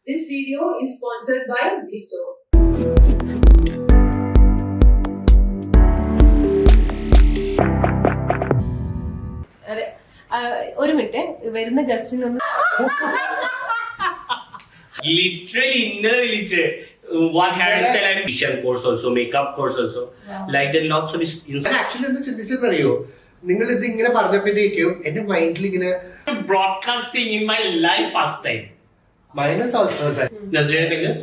This video is sponsored by Visto. ഒരു minute വരുന്ന ഗസ്റ്റിനൊന്ന് literally ഇന്നലെ വിളിച്ച് one hairstyle and vision course also, makeup course also. Wow. Like that lots of actually എന്താ ചിന്തിച്ചെന്നറിയോ, നിങ്ങൾ ഇത് ഇങ്ങനെ പറഞ്ഞപ്പോഴത്തേക്കും എന്റെ മൈൻഡിൽ ഇങ്ങനെ broadcasting in my life first time. Minus also Nazriya Kalyan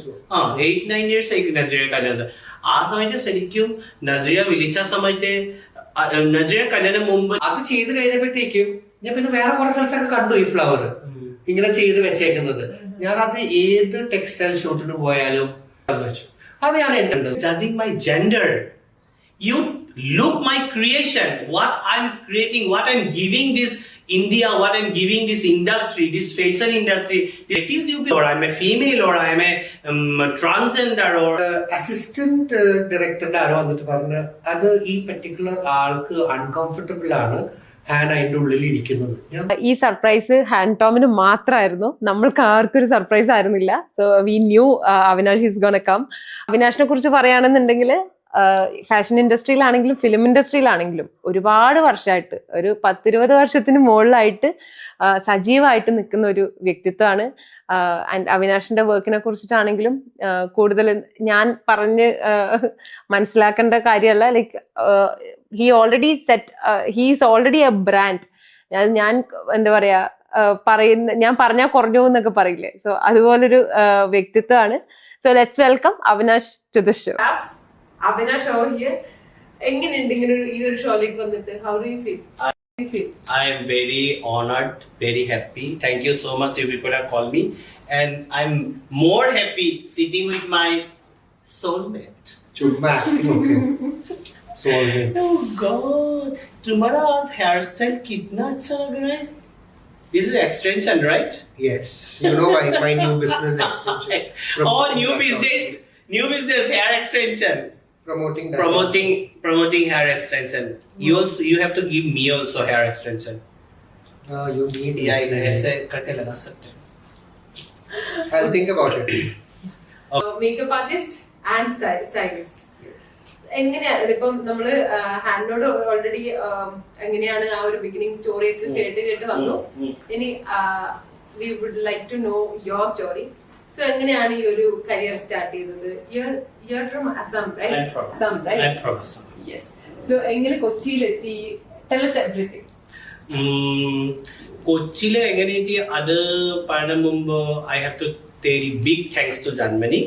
8-9 years ആയിരിക്കും നസ്രിയ കല്യാൺ. ആ സമയത്ത് ശരിക്കും നസ്രിയ വിളിച്ച സമയത്ത് നസ്രിയ കല്യാണം മുമ്പ് അത് ചെയ്ത് കഴിഞ്ഞപ്പോഴത്തേക്കും ഞാൻ പിന്നെ വേറെ കുറെ സ്ഥലത്തൊക്കെ കണ്ടു ഈ ഫ്ലവർ ഇങ്ങനെ ചെയ്ത് വെച്ചേക്കുന്നത്. ഞാൻ അത് ഏത് ടെക്സ്റ്റൈൽ ഷൂട്ടിന് പോയാലും അത് ഞാൻ എന്റെ judging my gender. You look my creation, what I'm creating, what I'm giving this India, what I'm giving this industry, this fashion industry. It is you, or I'm a female, or I'm a transgender, or assistant ഡയറക്ടറിന്റെ ആരോ വന്നിട്ട് പറഞ്ഞ അത് ഈ particular ആൾക്ക് uncomfortable ആണ് hand അതിന്റെ ഉള്ളിൽ ഇരിക്കുന്നത്. ഈ സർപ്രൈസ് ഹാൻഡ് ടോമിന് മാത്രമായിരുന്നു, നമ്മൾക്ക് ആർക്കും ഒരു സർപ്രൈസ് ആയിരുന്നില്ല. So we knew Avinash is gonna come. അവിനാഷിനെ കുറിച്ച് പറയുകയാണെന്നുണ്ടെങ്കിൽ ഫാഷൻ ഇൻഡസ്ട്രിയിലാണെങ്കിലും ഫിലിം ഇൻഡസ്ട്രിയിലാണെങ്കിലും ഒരുപാട് വർഷമായിട്ട്, ഒരു 10-20 വർഷത്തിന് മുകളിലായിട്ട് സജീവമായിട്ട് നിൽക്കുന്ന ഒരു വ്യക്തിത്വമാണ്. ആൻഡ് അവിനാഷിന്റെ വർക്കിനെ കുറിച്ചിട്ടാണെങ്കിലും കൂടുതൽ ഞാൻ പറഞ്ഞ് മനസ്സിലാക്കേണ്ട കാര്യമല്ല. Like he already set, he is already A brand. ഞാൻ എന്താ പറയാ ഞാൻ പറഞ്ഞാൽ കുറഞ്ഞു എന്നൊക്കെ പറയില്ലേ, സോ അതുപോലൊരു വ്യക്തിത്വമാണ്. So let's welcome Avinash to the show. Avinash over here. എങ്ങനെയുണ്ട് ഇങ്ങനെ ഈ ഒരു ഷോയിലേക്ക് വന്നിട്ട്? How do you feel? I am very honored, very happy. Thank you so much, you people have called me, and I'm more happy sitting with my soulmate. Okay. Soulmate. Oh God, tomorrow's hairstyle kitna acha lag raha hai. This is extension, right? Yes, you know my new business extension. Oh, new business hair extension. Promoting hair extension. You have to give me also hair extension. You need. Yeah, ऐसे करके लगा सकते हैं. I'll think about it. Makeup artist and stylist. Yes. എങ്ങനെയാണ് ഇതിപ്പം നമ്മള് ഹാൻഡിനോട് already എങ്ങനെയാണ് ആ ഒരു ബിഗിനിങ് സ്റ്റോറീസ് കേട്ട് വന്നു. ഇനി we would like to know your story. So എങ്ങനെയാണ് ഈ ഒരു കരിയർ സ്റ്റാർട്ട് ചെയ്തത്? You're from Assam, right? I'm from Assam. Yes. So എങ്ങനെ കൊച്ചിയിലെത്തി? Tell us everything. കൊച്ചിയിലെ എങ്ങനെയെത്തി അത് പറയാൻ മുമ്പ് I have to tell big thanks to Janmani.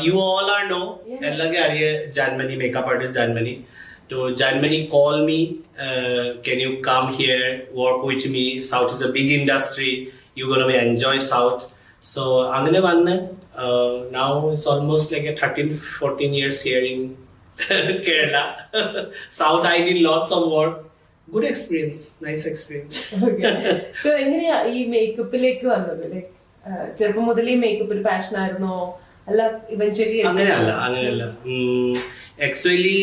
You all are know, എല്ലാവർക്കും അറിയ Janmani, makeup artist Janmani. So Janmani call me, can you come here, work with me? South is a big industry. You're gonna be enjoy South. So അങ്ങനെ വന്ന് now it's almost like a 13-14 years here in Kerala. South I did lots of work. Good experience, nice experience. Okay. So എങ്ങനെയാ ഈ മേക്കപ്പിലേക്ക് വന്നത്? Like ചെറുപ്പം മുതലേ makeup ഒരു passion ആയിരുന്നോ അല്ല ഇവൻച്വലി? അങ്ങനെയല്ല. Actually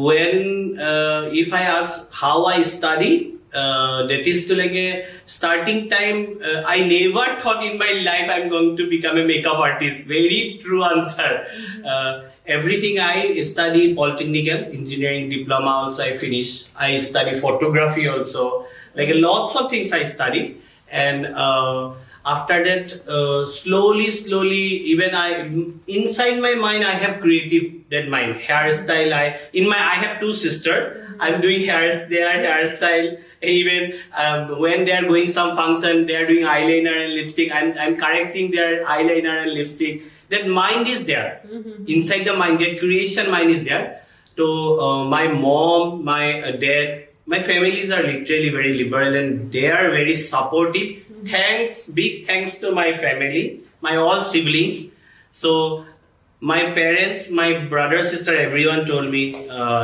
when if I ask how I study, that is to like a starting time, I never thought in my life I'm going to become a makeup artist. Very true answer. Everything I study polytechnical engineering diploma also I finished. I study photography also, like lots of things I study. And after that slowly even I inside my mind I have creative that mind hairstyle. I have 2 sisters. I'm doing hairstyle. Even when they are going some function, they are doing eyeliner and lipstick. I'm correcting their eyeliner and lipstick. That mind is there. Inside the mind, that creation mind is there. So my mom, my dad, my families are literally very liberal and they are very supportive. Big thanks to my family, my all siblings. So my parents, my brother, sister, everyone told me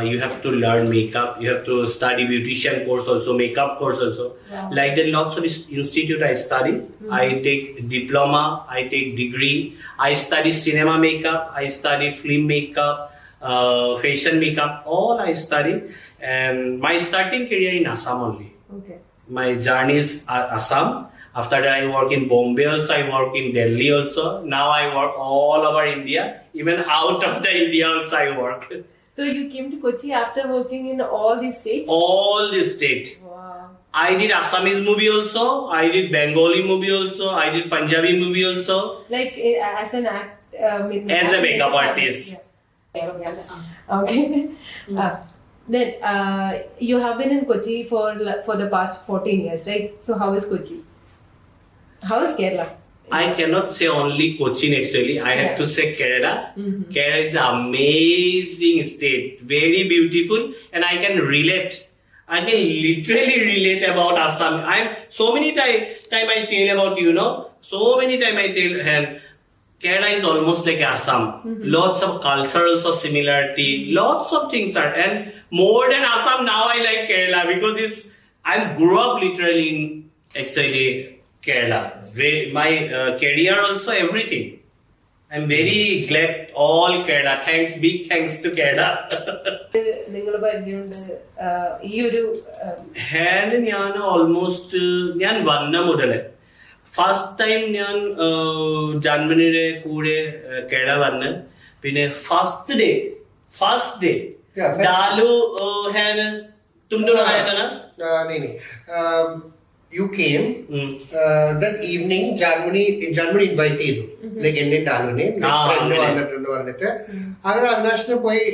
you have to learn makeup, you have to study beautician course also, makeup course also. Wow. Like that lots of institute I study. I take diploma, I take degree, I study cinema makeup, I study film makeup, fashion makeup, all I study. And my starting career in Assam only. Okay. My journey is Assam. After that, I work in Bombay also. I work in Delhi also. Now I work all over India. Even out of the India also I work. So you came to Kochi after working in all these states? All the state. Wow. I did Assamese movie also. I did Bengali movie also. I did Punjabi movie also. Like as an act, As a makeup artist. Yeah. Okay. Then you have been in Kochi for the past 14 years, right? So how is Kochi? How is Kerala? I cannot say only Cochin actually. I have Yeah. to say Kerala. Mhm. Kerala is an amazing state, very beautiful, and I can relate. I can literally relate about Assam. I'm so many time I tell about so many time I tell and Kerala is almost like Assam. Lots of cultural similarity, lots of things are, and more than Assam now I like Kerala because I grew up literally in actually Kerala. My career also everything. I'm very glad all Kerala. Big thanks to Kerala. നിങ്ങൾ പരിചയമുണ്ട് ഈ ഒരു hand ഞാൻ almost ഞാൻ വന്ന മുതല് first time ഞാൻ ജന്മനിയുടെ കൂടെ കേരള വന്ന് പിന്നെ first day Yeah, first- ഡാലു hand തും ആയതാണ് नहीं नहीं you came that evening Germany invite ചെയ്തു ലൈക്ക് എന്നെ ഡാലുവിനെ ഫ്രണ്ട് വന്നിട്ടെന്ന് പറഞ്ഞിട്ട് അങ്ങനെ അവിനാശിനെ പോയി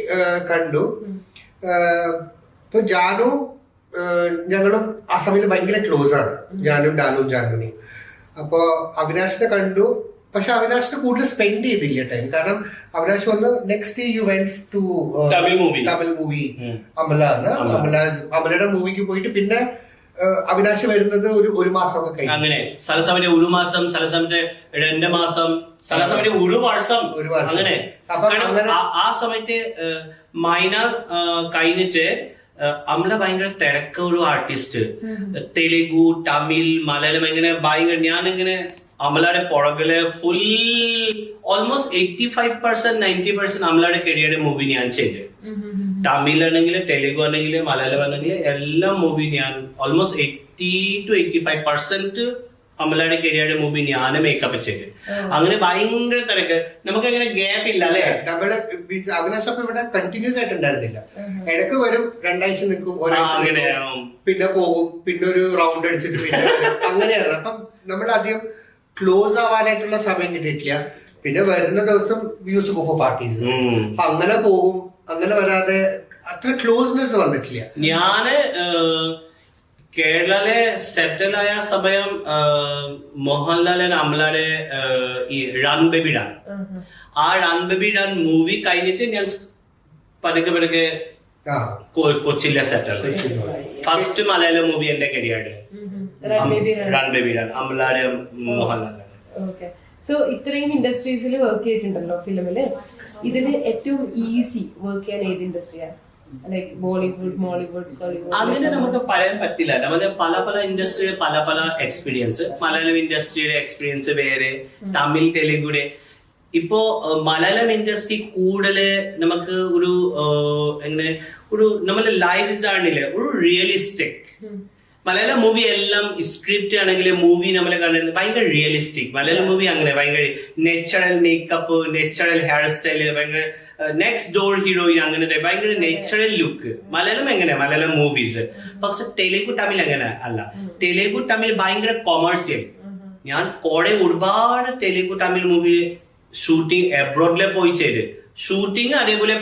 കണ്ടു ഇപ്പൊ ജാനു ഞങ്ങളും അസമിൽ ഭയങ്കര ക്ലോസ് ആണ് ഞാനും ഡാലുവും ജാനുവിനെയും അപ്പൊ അവിനാശിനെ കണ്ടു പക്ഷെ അവിനാശിനെ കൂടുതൽ സ്പെൻഡ് ചെയ്തില്ല ടൈം കാരണം അവിനാശ് വന്ന് next you went to Tamil movie Amala അമലയുടെ മൂവിക്ക് പോയിട്ട് പിന്നെ അവിനാശ് വരുന്നത് ഒരു മാസം കഴിഞ്ഞു അങ്ങനെ സലസമിന്റെ ഒരു മാസം സലസമിന്റെ 2 മാസം സലസമിന്റെ ഒരു വർഷം അങ്ങനെ ആ സമയത്ത് മൈന കഴിഞ്ഞിട്ട് അമല ഭയങ്കര തിരക്ക ഒരു ആർട്ടിസ്റ്റ് തെലുഗു തമിഴ് മലയാളം ഇങ്ങനെ ഭയങ്കര ഞാൻ ഇങ്ങനെ അമലയുടെ പുറകില് ഫുൾ ഓൾമോസ്റ്റ് 85% 90% അമലയുടെ കരിയറുടെ മൂവി ഞാൻ ചെയ്ത് തമിഴ് ആണെങ്കിൽ തെലുഗു ആണെങ്കിൽ മലയാളം ആണെങ്കിൽ എല്ലാ മൂവി ഞാൻ ഓൾമോസ്റ്റ് 80 to 85% അമലയുടെ കരിയറുടെ മൂവി ഞാൻ മേക്കപ്പ് ചെയ്ത് അങ്ങനെ ഭയങ്കര തിരക്ക് നമുക്ക് അങ്ങനെ ഗ്യാപ്പ് ഇല്ല അല്ലെ അവിനാശ് അപ്പൊ ഇവിടെ കണ്ടിന്യൂസ് ആയിട്ട് ഉണ്ടായിരുന്നില്ല ഇടയ്ക്ക് വരും 2 ആഴ്ച നിൽക്കും ഒരാഴ്ച പിന്നെ പോകും പിന്നെ ഒരു റൗണ്ട് അടിച്ചിട്ട് പിന്നെ അങ്ങനെയാണ് അപ്പം നമ്മൾ അധികം ക്ലോസ് ആവാനായിട്ടുള്ള സമയം കിട്ടിയിട്ടില്ല പിന്നെ വരുന്ന ദിവസം use to go for parties അപ്പൊ അങ്ങനെ പോകും അങ്ങനെ വരാതെ അത്ര ക്ലോസ്നെസ് വന്നിട്ടില്ല ഞാന് കേരളയിലെ സെറ്റിൽ ആയ സമയം മോഹൻലാൽ അമലയുടെ ഈ റൺ ബേബി ഡൺ ആ റൺ ബേബി ഡൺ മൂവി കഴിഞ്ഞിട്ട് ഞാൻ പതുക്കെ കൊച്ചിയിലെ സെറ്റിൽ ഫസ്റ്റ് മലയാളം മൂവി എന്റെ കരിയറിൽ റൺ ബേബി ഡൺ അമലയുടെ മോഹൻലാൽ. സോ ഇത്രയും ഇൻഡസ്ട്രീസിൽ വർക്ക് ചെയ്തിട്ടുണ്ടല്ലോ ഫിലിമില് ഇതിന് ഏറ്റവും ഈസി വർക്ക് ചെയ്യാൻ ഏത് ഇൻഡസ്ട്രിയാണ് ലൈക് ബോളിവുഡ് മോളിവുഡ് ഹോളിവുഡ് അങ്ങനെ നമുക്ക് പറയാൻ പറ്റില്ല നമുക്ക് പല ഇൻഡസ്ട്രിയുടെ പല എക്സ്പീരിയൻസ് മലയാളം ഇൻഡസ്ട്രിയുടെ എക്സ്പീരിയൻസ് വേറെ തമിഴ് തെലുങ്കുടെ ഇപ്പോ മലയാളം ഇൻഡസ്ട്രി കൂടുതൽ നമുക്ക് ഒരു എങ്ങനെ ഒരു നമ്മുടെ ലൈഫ് ജേർണിയില് ഒരു റിയലിസ്റ്റിക് മലയാളം മൂവി എല്ലാം സ്ക്രിപ്റ്റ് ആണെങ്കിൽ മൂവി നമ്മളെ കാണുന്നത് ഭയങ്കര റിയലിസ്റ്റിക് മലയാളം മൂവി അങ്ങനെ ഭയങ്കര natural makeup natural hair style ഭയങ്കര നെക്സ്റ്റ് ഡോർ ഹീറോയിൻ അങ്ങനത്തെ ഭയങ്കര നാച്ചുറൽ ലുക്ക് മലയാളം എങ്ങനെ മലയാളം മൂവീസ് പക്ഷെ തെലുഗു തമിഴ് അങ്ങനെ അല്ല തെലുഗു തമിഴ് ഭയങ്കര കൊമേഴ്സ്യൽ ഞാൻ കുറെ ഒരുപാട് തെലുഗു തമിഴ് മൂവി ഷൂട്ടിംഗ് എബ്രോഡിലെ പോയി ചെയ്ത് ഷൂട്ടിംഗ് അതേപോലെ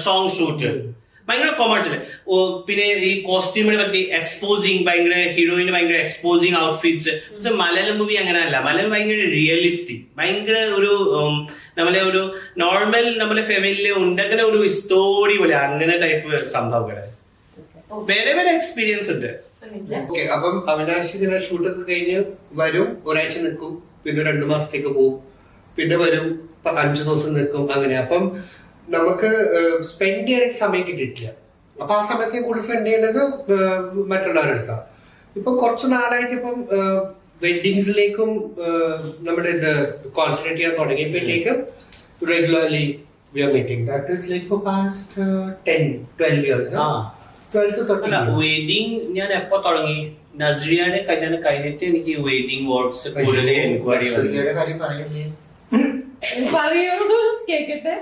സോങ് ഷൂട്ട് ഭയങ്കര കൊമേഴ്സ്യൽ പിന്നെ ഈ കോസ്റ്റ്യൂമിനെ പറ്റി എക്സ്പോസിങ് ഭയങ്കര ഹീറോയിന് ഭയങ്കര എക്സ്പോസിങ് ഔട്ട്ഫിറ്റ്സ് പക്ഷെ മലയാളം മൂവി അങ്ങനെ അല്ല മലയാളം ഭയങ്കര റിയലിസ്റ്റിക് ഭയങ്കര ഒരു നമ്മളെ ഒരു നോർമൽ നമ്മളെ ഫാമിലിയിലെ ഉണ്ടെങ്കിൽ ഒരു സ്റ്റോറി പോലെ അങ്ങനെ ടൈപ്പ് സംഭവങ്ങൾ വേറെ എക്സ്പീരിയൻസ് ഉണ്ട്. അപ്പം അവിനാശ് ഇങ്ങനെ ഷൂട്ടൊക്കെ കഴിഞ്ഞ് വരും ഒരാഴ്ച നിൽക്കും പിന്നെ 2 മാസത്തേക്ക് പോകും പിന്നെ വരും 5 ദിവസം നിൽക്കും അങ്ങനെ അപ്പം നമുക്ക് സ്പെൻഡ് ചെയ്യാനായിട്ട് സമയം കിട്ടിയിട്ടില്ല അപ്പൊ ആ സമയത്ത് കൂടുതൽ സ്പെൻഡ് ചെയ്യേണ്ടത് മറ്റുള്ളവരെടുക്കാം ഇപ്പൊ കുറച്ച് നാളായിട്ട് ഇപ്പം വെഡിങ്സിലേക്കും നമ്മുടെ ഇത് കോൺസെൻട്രേറ്റ് ചെയ്യാൻ തുടങ്ങിയപ്പോഴത്തേക്കും regularly we are meeting that is like for past 10-12 years 12 to 13 wedding ഞാൻ എപ്പോ തുടങ്ങി നസ്രിയയുടെ കല്യാണം കഴിഞ്ഞിട്ട് എനിക്ക് വെയിറ്റിംഗ് വർക്ക്സ് കൂടുതൽ എൻക്വയറി വന്നു. നസ്രിയയുടെ കാര്യം പറയണ്ടേ? പറയൂ, കേക്കട്ടെ.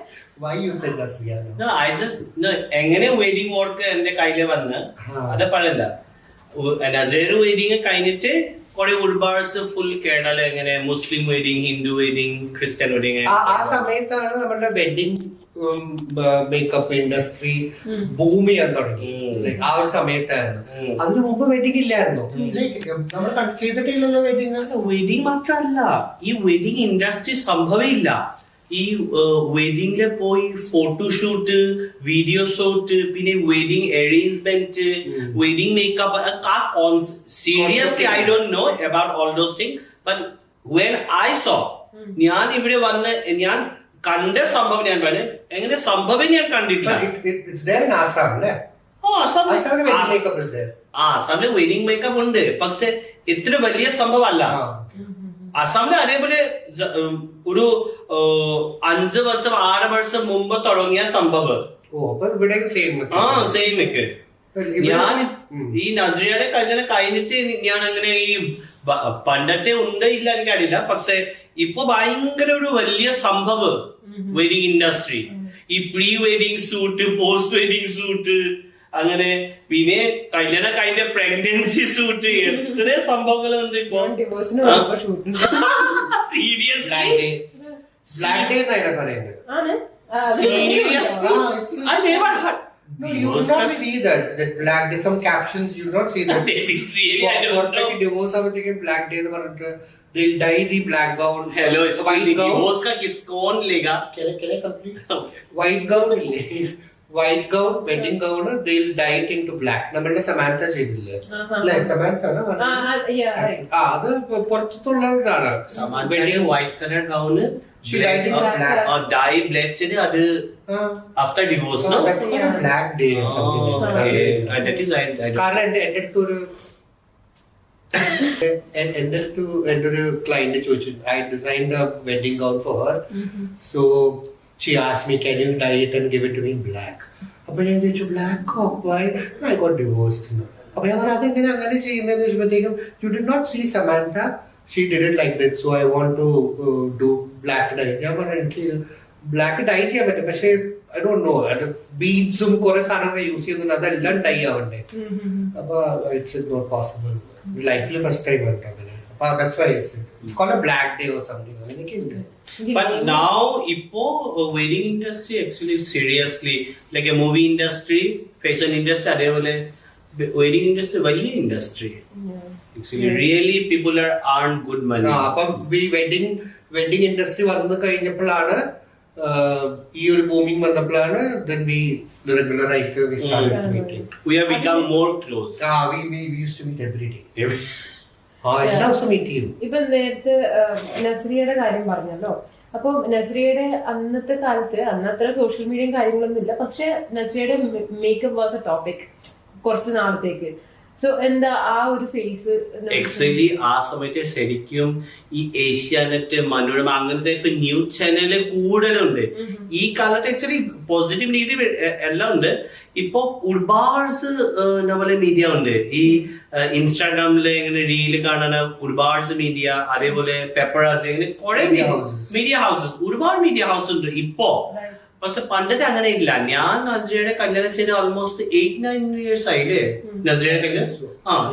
Why you said Nasriya now? No, I just no, എങ്ങനെ വെയിറ്റിംഗ് വർക്ക് എന്റെ കയ്യില് വന്ന് അത് പറയല്ല. നസ്രിയയുടെ വെയിറ്റിംഗ് കഴിഞ്ഞിട്ട് കുറെ ഉൾബാർസ് ഫുൾ കേരള എങ്ങനെ Muslim wedding, Hindu wedding, Christian wedding. ആ സമയത്താണ് നമ്മുടെ വെഡിങ് മേക്കപ്പ് ഇൻഡസ്ട്രി ബൂം ചെയ്യാൻ തുടങ്ങി. ആ ഒരു സമയത്തായിരുന്നു. അതിനു മുമ്പ് വെഡിങ് ഇല്ലായിരുന്നു. നമ്മൾ ചെയ്തിട്ടില്ലല്ലോ വെഡിങ്. വെഡിങ് മാത്രല്ല, ഈ വെഡിങ് ഇൻഡസ്ട്രി സംഭവമില്ല. ഈ വെഡിങ്ങില് പോയി ഫോട്ടോഷൂട്ട്, വീഡിയോ ഷൂട്ട്, പിന്നെ wedding arrangement, wedding makeup, seriously I don't know about all those thing. But when I so, ഞാൻ ഇവിടെ വന്ന് ഞാൻ കണ്ട സംഭവം ഞാൻ പറഞ്ഞു, എങ്ങനെ സംഭവം ഞാൻ കണ്ടിട്ടില്ല. അസാമില് വെഡിങ് മേക്കപ്പ് ഉണ്ട്, പക്ഷെ ഇത്ര വലിയ സംഭവം അല്ല. അസാമില് അതേപോലെ ഒരു 5 വർഷം 6 വർഷം മുമ്പ് തുടങ്ങിയ സംഭവം. സെയിം ഒക്കെ. ഞാൻ ഈ നസ്രിയയുടെ കല്യാണം കഴിഞ്ഞിട്ട് ഞാൻ അങ്ങനെ ഈ പണ്ടത്തെ ഉണ്ട് ഇല്ല എനിക്കറിയില്ല, പക്ഷെ ഇപ്പൊ ഭയങ്കര ഒരു വലിയ സംഭവം വെഡിങ് ഇൻഡസ്ട്രി. ഈ pre wedding shoot, post wedding shoot, അങ്ങനെ പിന്നെ കല്യാണം കഴിഞ്ഞ പ്രഗ്നൻസി ഷൂട്ട്, എത്ര സംഭവങ്ങളുണ്ട് ഇപ്പൊ. സീരിയസ്ലി Black Day എന്നാണ് പറയുന്നത്. I never heard. No, you will not see that Black Day. Some captions you will not see that. That is really, I don't know. Divorce ആവുമ്പോഴത്തേക്കും Black Day എന്ന് പറഞ്ഞിട്ട് they'll dye the black gown. Hello, divorce का किसकौन लेगा? Can I complete? White gown ഇല്ലേ? White gown, wedding gown, they'll dye it into black. നമ്മളുടെ സമാന്ത ചെയ്തില്ലേ? അല്ലേ, സമാന്ത അത് പുറത്തുള്ളതാണ്. Wedding white colour gown dye black ചെയ്ത് അത് after divorce. That's called a black day or something like that. That is കാരണം എന്റെ അടുത്തൊരു ക്ലയന്റ് ചോദിച്ചു, I designed a wedding gown for her. So she asked me, can you dye it and give it to me in black? അപ്പൊ ഞാൻ ചോദിച്ചു, black why? I got divorced. അപ്പൊ ഞാൻ പറഞ്ഞു, അതെങ്ങനെ അങ്ങനെ ചെയ്യുന്നതെന്ന് ചോദിച്ചപ്പോഴത്തേക്കും, you did not see Samantha, she did it like that, so I want to do black dye. ഞാൻ പറഞ്ഞു, എനിക്ക് ബ്ലാക്ക് ഡൈ ചെയ്യാൻ പറ്റും, പക്ഷെ I don't know, ബീഡ്സും കുറെ സാധനങ്ങൾ യൂസ് ചെയ്യുന്നുണ്ട്, അതെല്ലാം ഡൈ ആവണ്ടേ. അപ്പൊ ഇറ്റ്സ് നോട്ട് പോസിബിൾ. ലൈഫിൽ ഫസ്റ്റ് ടൈം ആയിട്ട് അങ്ങനെ. അപ്പൊ that's why it's called a black day or something. അങ്ങനെയൊക്കെ ഉണ്ട്. But now ipo wedding industry actually seriously like a movie industry, fashion industry, adevole wedding industry വലിയ industry. Actually really people are earn good money. അപ്പം ഈ wedding industry വന്നു കഴിഞ്ഞപ്പോഴാണ് ഈ ഒരു booming വന്നപ്പോഴാണ് then we regular ആയിട്ട് we started meeting. We have become more close. We used to meet every day. എല്ലാ ദിവസവും മീറ്റ് ചെയ്യും. ഇപ്പൊ നേരത്തെ നസ്രിയയുടെ കാര്യം പറഞ്ഞല്ലോ. അപ്പൊ നസ്രിയയുടെ അന്നത്തെ കാലത്ത് അന്നത്ര സോഷ്യൽ മീഡിയയും കാര്യങ്ങളൊന്നും ഇല്ല, പക്ഷെ നസ്രിയയുടെ മേക്കപ്പ് വാസ് എ ടോപ്പിക് കുറച്ച് നാളത്തേക്ക്. സോ എന്താ ആ ഒരു ഫേസ്? ആക്ച്വലി ആ സമയത്ത് ശരിക്കും ഈ ഏഷ്യാനെറ്റ്, മനോരമ അങ്ങനത്തെ ഇപ്പൊ ന്യൂസ് ചാനല് കൂടുതലുണ്ട്. ഈ കാലത്ത് ആക്ച്വലി പോസിറ്റീവ് നെഗറ്റീവ് എല്ലാം ഉണ്ട്. ഇപ്പൊ ഒരുപാട് നമ്മളെ മീഡിയ ഉണ്ട്. ഈ ഇൻസ്റ്റാഗ്രാമില് ഇങ്ങനെ റീല് കാണുന്ന ഒരുപാട് മീഡിയ, അതേപോലെ പെപ്പറാസി, അങ്ങനെ കുറെ മീഡിയ ഹൗസസ്, ഒരുപാട് മീഡിയ ഹൗസ് ഉണ്ട് ഇപ്പോ. പക്ഷെ പണ്ടത്തെ അങ്ങനെ ഇല്ല. ഞാൻ നസ്രിയയുടെ കല്യാണം ചെയ്ത് ഓൾമോസ്റ്റ് 8-9 years ആയില്ലേ നസ്രിയയുടെ കല്യാണം?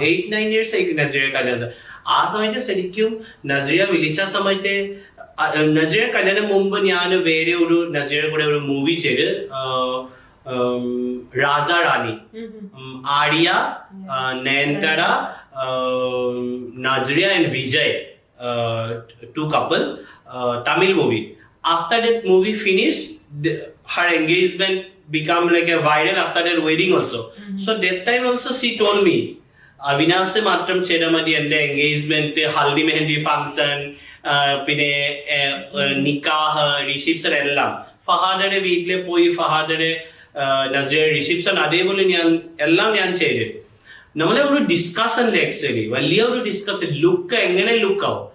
8-9 years ആയി നസ്രിയയുടെ കല്യാണം. ആ സമയത്ത് ശരിക്കും നസ്രിയ വിളിച്ച സമയത്ത്, നസ്രിയയുടെ കല്യാണം മുമ്പ് ഞാൻ വേറെ ഒരു നസ്രിയയുടെ കൂടെ ഒരു മൂവി ചെയ്ത്, രാജാ റാണി, Arya, Nayanthara, Nazriya and Vijay, 2 couple, Tamil movie. After that movie finished, her engagement become like a viral. After that wedding also. So that time also she told me, Avinash matram cheda madi ende engagement, haldi mehendi function, പിന്നെ nikah, reception എല്ലാം ഫഹാദയുടെ വീട്ടിലെ പോയി ഫഹാദയുടെ Nazriya reception അതേപോലെ എല്ലാം ഞാൻ ചെയ്ത്. നമ്മളെ ഒരു ഡിസ്കഷനിലെ ആക്ച്വലി വലിയ ഒരു ഡിസ്കഷൻ, ലുക്ക് എങ്ങനെ ലുക്ക് ആവും.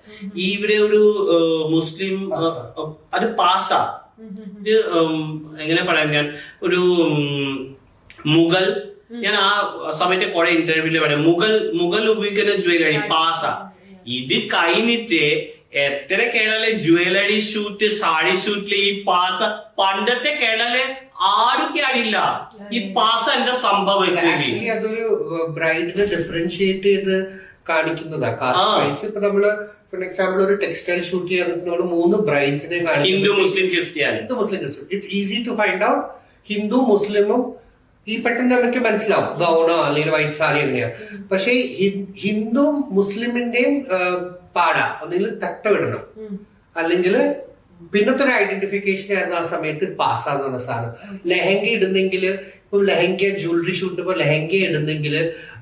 ഈ ഇവിടെ ഒരു മുസ്ലിം അത് പാസാ, എങ്ങനെ പറയാം, ഞാൻ ഒരു മുഗൾ ഞാൻ ആ സമയത്ത് കുറെ ഇന്റർവ്യൂല് പറയാം മുഗൾ ഉപയോഗിക്കുന്ന ജ്വല്ലറി പാസ. ഇത് കഴിഞ്ഞിട്ട് എത്ര കേരളയിലെ ജ്വല്ലറി ഷൂട്ട് സാരി ഷൂട്ടില് ഈ പാസ പണ്ടത്തെ കേരളയിലെ ആരൊക്കെ അറിയില്ല ഈ പാസ എന്താ സംഭവം. ആക്ച്വലി അതൊരു ബ്രൈഡിനെ ഡിഫറൻഷിയേറ്റ് ചെയ്ത് കാണിക്കുന്നതാ. കാസ്റ്റ് വൈസ് ഇപ്പൊ നമ്മള് ഫോർ എക്സാമ്പിൾ ഒരു ടെക്സ്റ്റൈൽ ഷൂട്ട് ചെയ്യാൻ നമ്മൾ 3 ബ്രൈഡ്സിനെ കാണിക്കും. Hindu Muslim Christian. It's easy to find out Hindu മുസ്ലിമും ഈ പെട്ടെന്ന് നമുക്ക് മനസ്സിലാവും ഗൗണോ അല്ലെങ്കിൽ വൈറ്റ് സാരി എങ്ങനെയാ. പക്ഷെ ഹിന്ദു മുസ്ലിമിന്റെയും പാട ഒന്നെങ്കിൽ തട്ടമിടണം, അല്ലെങ്കിൽ പിന്നത്തെ ഒരു ഐഡന്റിഫിക്കേഷൻ ആയിരുന്നു ആ സമയത്ത് പാസ്സാന്ന് പറഞ്ഞ സാധനം. ലെഹങ്ക ഇടുന്നെങ്കിൽ ഇപ്പൊ ലെഹങ്ക ജ്വല്ലറി ഷൂട്ട് ഇപ്പൊ ലെഹങ്ക ഇടുന്നെങ്കിൽ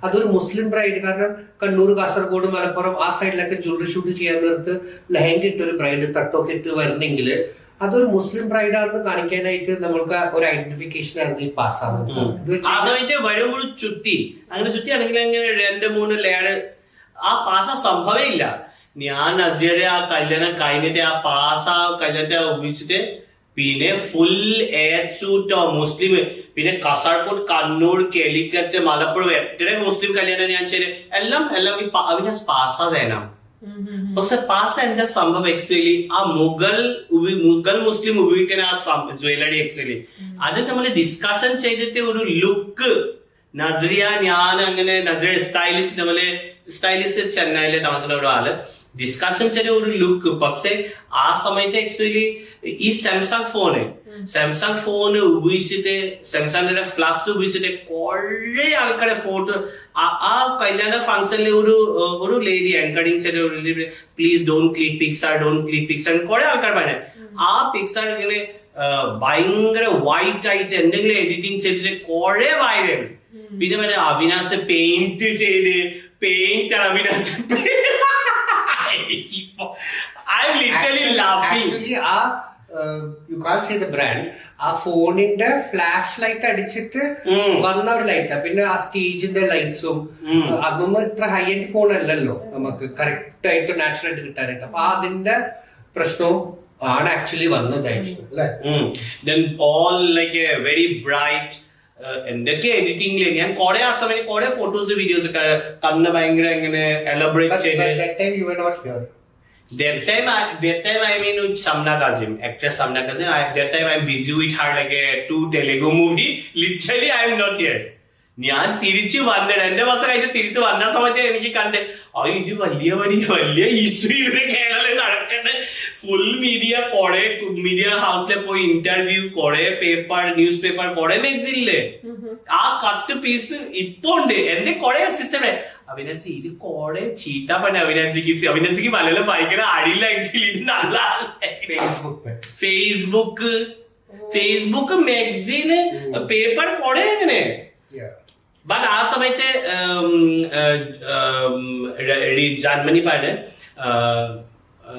അതൊരു മുസ്ലിം ബ്രൈഡ്, കാരണം കണ്ണൂർ, കാസർഗോഡ്, മലപ്പുറം ആ സൈഡിലൊക്കെ ജ്വല്ലറി ഷൂട്ട് ചെയ്യാൻ നേരത്ത് ലെഹങ്ക ഇട്ടൊരു ബ്രൈഡ് തട്ടൊക്കെ ഇട്ട് വരുന്നെങ്കിൽ അതൊരു മുസ്ലിം ബ്രൈഡ് ആണെന്ന് കാണിക്കാനായിട്ട് നമ്മൾക്ക് ഒരു ഐഡന്റിഫിക്കേഷൻ ആയിരുന്നു ഈ പാസ്സാകുന്നത്. ആ സമയത്ത് വരുമ്പോൾ ചുറ്റി അങ്ങനെ ചുറ്റിയാണെങ്കിൽ അങ്ങനെ 2-3 ലെയർ ആ പാസ സംഭവേ ഇല്ല. ഞാൻ നജിയുടെ ആ കല്യാണം കഴിഞ്ഞിട്ട് ആ പാസ കല്യാണത്തെ ഉപയോഗിച്ചിട്ട് പിന്നെ ഫുൾ എയർ സൂട്ടോ മുസ്ലിം, പിന്നെ കാസർഗോഡ്, കണ്ണൂർ, കാലിക്കറ്റ്, മലപ്പുറം എത്ര മുസ്ലിം കല്യാണം ഞാൻ ചെയ്ത് എല്ലാം അവന് പാസ വേണം. പക്ഷെ പാസ എന്താ സംഭവം ആക്ച്വലി ആ മുഗൾ മുസ്ലിം ഉപയോഗിക്കുന്ന ആ ജ്വല്ലറി ആക്ച്വലി അത് നമ്മൾ ഡിസ്കഷൻ ചെയ്തിട്ട് ഒരു ലുക്ക് നസ്രിയ ഞാൻ അങ്ങനെ നസ്രിയ സ്റ്റൈലിസ്റ്റ് നമ്മള് സ്റ്റൈലിസ്റ്റ് ചെന്നൈയിലെ താമസിക്കുന്ന ഒരു ആള് ഡിസ്കഷൻ ചെയ്ത ഒരു ലുക്ക്. പക്ഷെ ആ സമയത്ത് ആക്ച്വലി ഈ സാംസങ് ഫോണ് ഉപയോഗിച്ചിട്ട് സാംസങ്ങിന്റെ ഫ്ലാഷ് ഉപയോഗിച്ചിട്ട് കുറെ ആൾക്കാരെ ഫോട്ടോ ആ കല്യാണ ഫംഗ്ഷനിൽ ഒരു ലേഡി ആങ്കറിങ് ചെയ്ത ഒരു ലേഡി പ്ലീസ് ഡോണ്ട് ക്ലിക്ക് പിക്സാർ കുറെ ആൾക്കാർ പറഞ്ഞു. ആ പിക്സാർ ഇങ്ങനെ ഭയങ്കര വൈറ്റ് ആയിട്ട് എന്തെങ്കിലും എഡിറ്റിംഗ് ചെയ്തിട്ട് കുറെ വൈറൽ. പിന്നെ മറ്റേ അവിനാശ് പെയിന്റ് ചെയ്ത് Avinash I'm literally laughing. Actually, you can't say the brand. ആ ഫോണിന്റെ ഫ്ലാഷ് ലൈറ്റ് അടിച്ചിട്ട് വന്ന ഒരു ലൈറ്റാ. പിന്നെ ആ സ്റ്റേജിന്റെ ലൈറ്റ്സും അതൊന്നും ഇത്ര ഹൈ എൻഡ് ഫോൺ അല്ലല്ലോ നമുക്ക് കറക്റ്റ് ആയിട്ട് നാച്ചുറൽ ആയിട്ട് കിട്ടാനായിട്ട്. അപ്പൊ അതിന്റെ പ്രശ്നവും ആണ് ആക്ച്വലി വന്നതായിരുന്നു അല്ലെ. All like a very bright എന്തൊക്കെ എഡിറ്റിംഗില് ഞാൻ കുറെ ആ സമയത്ത് കുറെ ഫോട്ടോസ് വീഡിയോസ് കണ്ണ് ഭയങ്കര ഇങ്ങനെ എലബറേറ്റ് ചെയ്ത്. That time I mean with Samna Kazim, actress Samna Kazim. That time I'm busy with her like a 2 Telugu movie. Literally I am not here. ഞാൻ തിരിച്ചു വന്നിട്ട് 2 മാസം കഴിഞ്ഞ് തിരിച്ചു വന്ന സമയത്ത് എനിക്ക് കണ്ട് ഇത് വലിയ ഇഷ്യൂ ഇവിടെ കേരളത്തിൽ നടക്കുന്നത്. ഫുൾ മീഡിയ ഹൗസിലെ പോയി ഇന്റർവ്യൂ, കുറെ ന്യൂസ് പേപ്പർ, കുറെ മാഗസിനില്ലേ ആ കട്ട് പീസ് ഇപ്പൊ ഉണ്ട്. എന്റെ കുറെ അസിസ്റ്റന്റ് അഭിനയിച്ച് ഇത് കുറെ ചീത്ത പണി അഭിനയിച്ചിക്ക് പലരും ഭയങ്കര അടിയില്ല. ഫേസ്ബുക്ക് മാഗസിന് പേപ്പർ കുറെ അങ്ങനെ. ബട്ട് ആ സമയത്ത് ജാൻമണി പാട്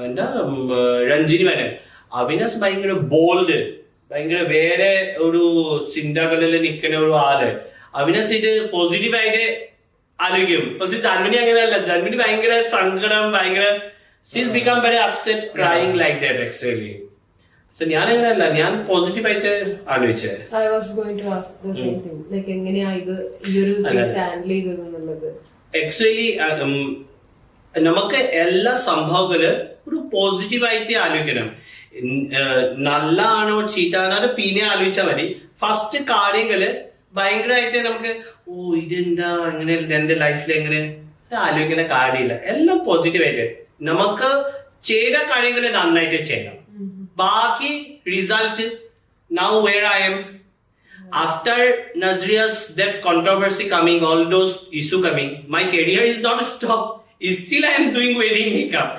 എന്താ രഞ്ജിനി പാട് അവിനാശ് ഭയങ്കര ബോൾഡ്, ഭയങ്കര വേറെ ഒരു ചിന്തകളിൽ നിൽക്കുന്ന ഒരു ആള്. അവിനാശ് ഇത് പോസിറ്റീവായിട്ട് ആലോചിക്കും. പക്ഷെ ജാൻമണി അങ്ങനെയല്ല. ജാൻമണി ഭയങ്കര സങ്കടം, ഭയങ്കര she's become very upset, crying like that actually. So ഞാൻ അങ്ങനെയല്ല, ഞാൻ പോസിറ്റീവ് ആയിട്ട് ആലോചിച്ചത്. I was going to ask the same thing. Like എങ്ങനെയാ ഇത് ഈ ഒരു കേസ് ഹാൻഡിൽ ചെയ്തതെന്നുള്ളത്. ആക്ച്വലി നമുക്ക് എല്ലാ സംഭവങ്ങള് ഒരു പോസിറ്റീവ് ആയിട്ട് ആലോചിക്കണം. നല്ലതാണോ ചീത്താണോ പിന്നെ ആലോചിച്ചാൽ മതി. ഫസ്റ്റ് കാര്യങ്ങള് ഭയങ്കരമായിട്ട് നമുക്ക് ഇതെന്താ അങ്ങനെ എന്റെ ലൈഫിൽ എങ്ങനെ ആലോചിക്കുന്ന കാര്യമില്ല. എല്ലാം പോസിറ്റീവ് ആയിട്ട് നമുക്ക് ചെയ്ത കാര്യങ്ങൾ നന്നായിട്ട് ചെയ്യണം. ബാക്കി result now where I am after Nazria's that controversy coming, all those issue coming, my career is not stopped. Still I am doing wedding makeup.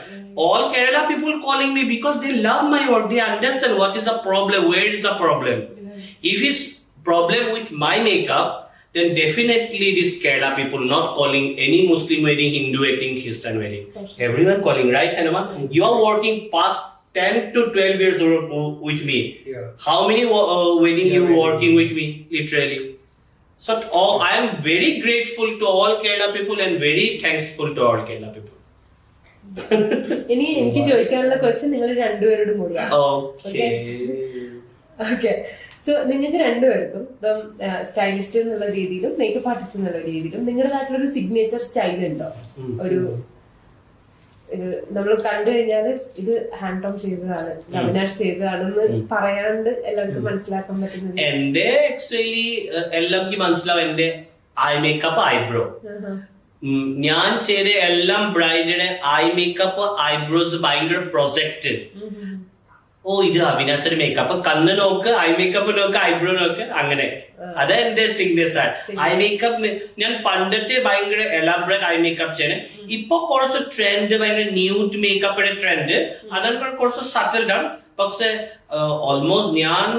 All Kerala people calling me because they love my work. They understand what is the problem, where is the problem. If it's problem with my makeup, then definitely this Kerala people not calling any Muslim wedding, Hindu wedding, Christian wedding. Everyone calling, right, Hanuma? You are working past 10 to 12 years with me. Yeah. How many wedding you working with me, literally? So I am very grateful to all Kerala people and very thankful to all Kerala people. ഇനി എനിക്ക് ചോദിക്കാനുള്ള question നിങ്ങൾ രണ്ടുപേരോടും കൂടിയാണ്. Okay. Okay. So നിങ്ങൾക്ക് രണ്ടുപേർക്കും ഇപ്പം stylist എന്നുള്ള രീതിയിലും മേക്കപ്പ് ആർട്ടിസ്റ്റ് എന്നുള്ള രീതിയിലും നിങ്ങളുടേതായിട്ടുള്ള സിഗ്നേച്ചർ സ്റ്റൈൽ ഉണ്ടോ? ഒരു ഇത് നമ്മൾ കണ്ടു കഴിഞ്ഞാൽ ഇത് ഹാൻഡ് ടോം ചെയ്തതാണ്, അവിനാഷ് ചെയ്തതാണെന്ന് പറയാണ്ട് എല്ലാവർക്കും മനസ്സിലാക്കാൻ പറ്റുന്നത്? എന്റെ ആക്ച്വലി എല്ലാവർക്കും മനസ്സിലാവും എന്റെ ഐ മേക്കപ്പ് ഐബ്രോ. ഞാൻ ചെയ്ത എല്ലാം ബ്രൈഡിന്റെ ഐ മേക്കപ്പ് ഐബ്രോസ് ഭയങ്കര പ്രൊജക്ട്. ഓ ഇത് അവിനാശിന്റെ മേക്കപ്പ്, കണ്ണ് നോക്ക്, ഐ മേക്കപ്പ് നോക്ക്, ഐബ്രോ നോക്ക്, അങ്ങനെ. അത് എന്റെ സിഗ്നേച്ചർ ഐ മേക്കപ്പ്. ഞാൻ പണ്ടത്തെ ഭയങ്കര എലാബറേറ്റ് ഐ മേക്കപ്പ് ചെയ്യണേ. ഇപ്പൊ കുറച്ച് ട്രെൻഡ് ഭയങ്കര ന്യൂഡ് മേക്കപ്പിന്റെ ട്രെൻഡ്, അതാണ് കുറച്ച് സട്ടിൽ ഡൗൺ. പക്ഷെ ഓൾമോസ്റ്റ് ഞാൻ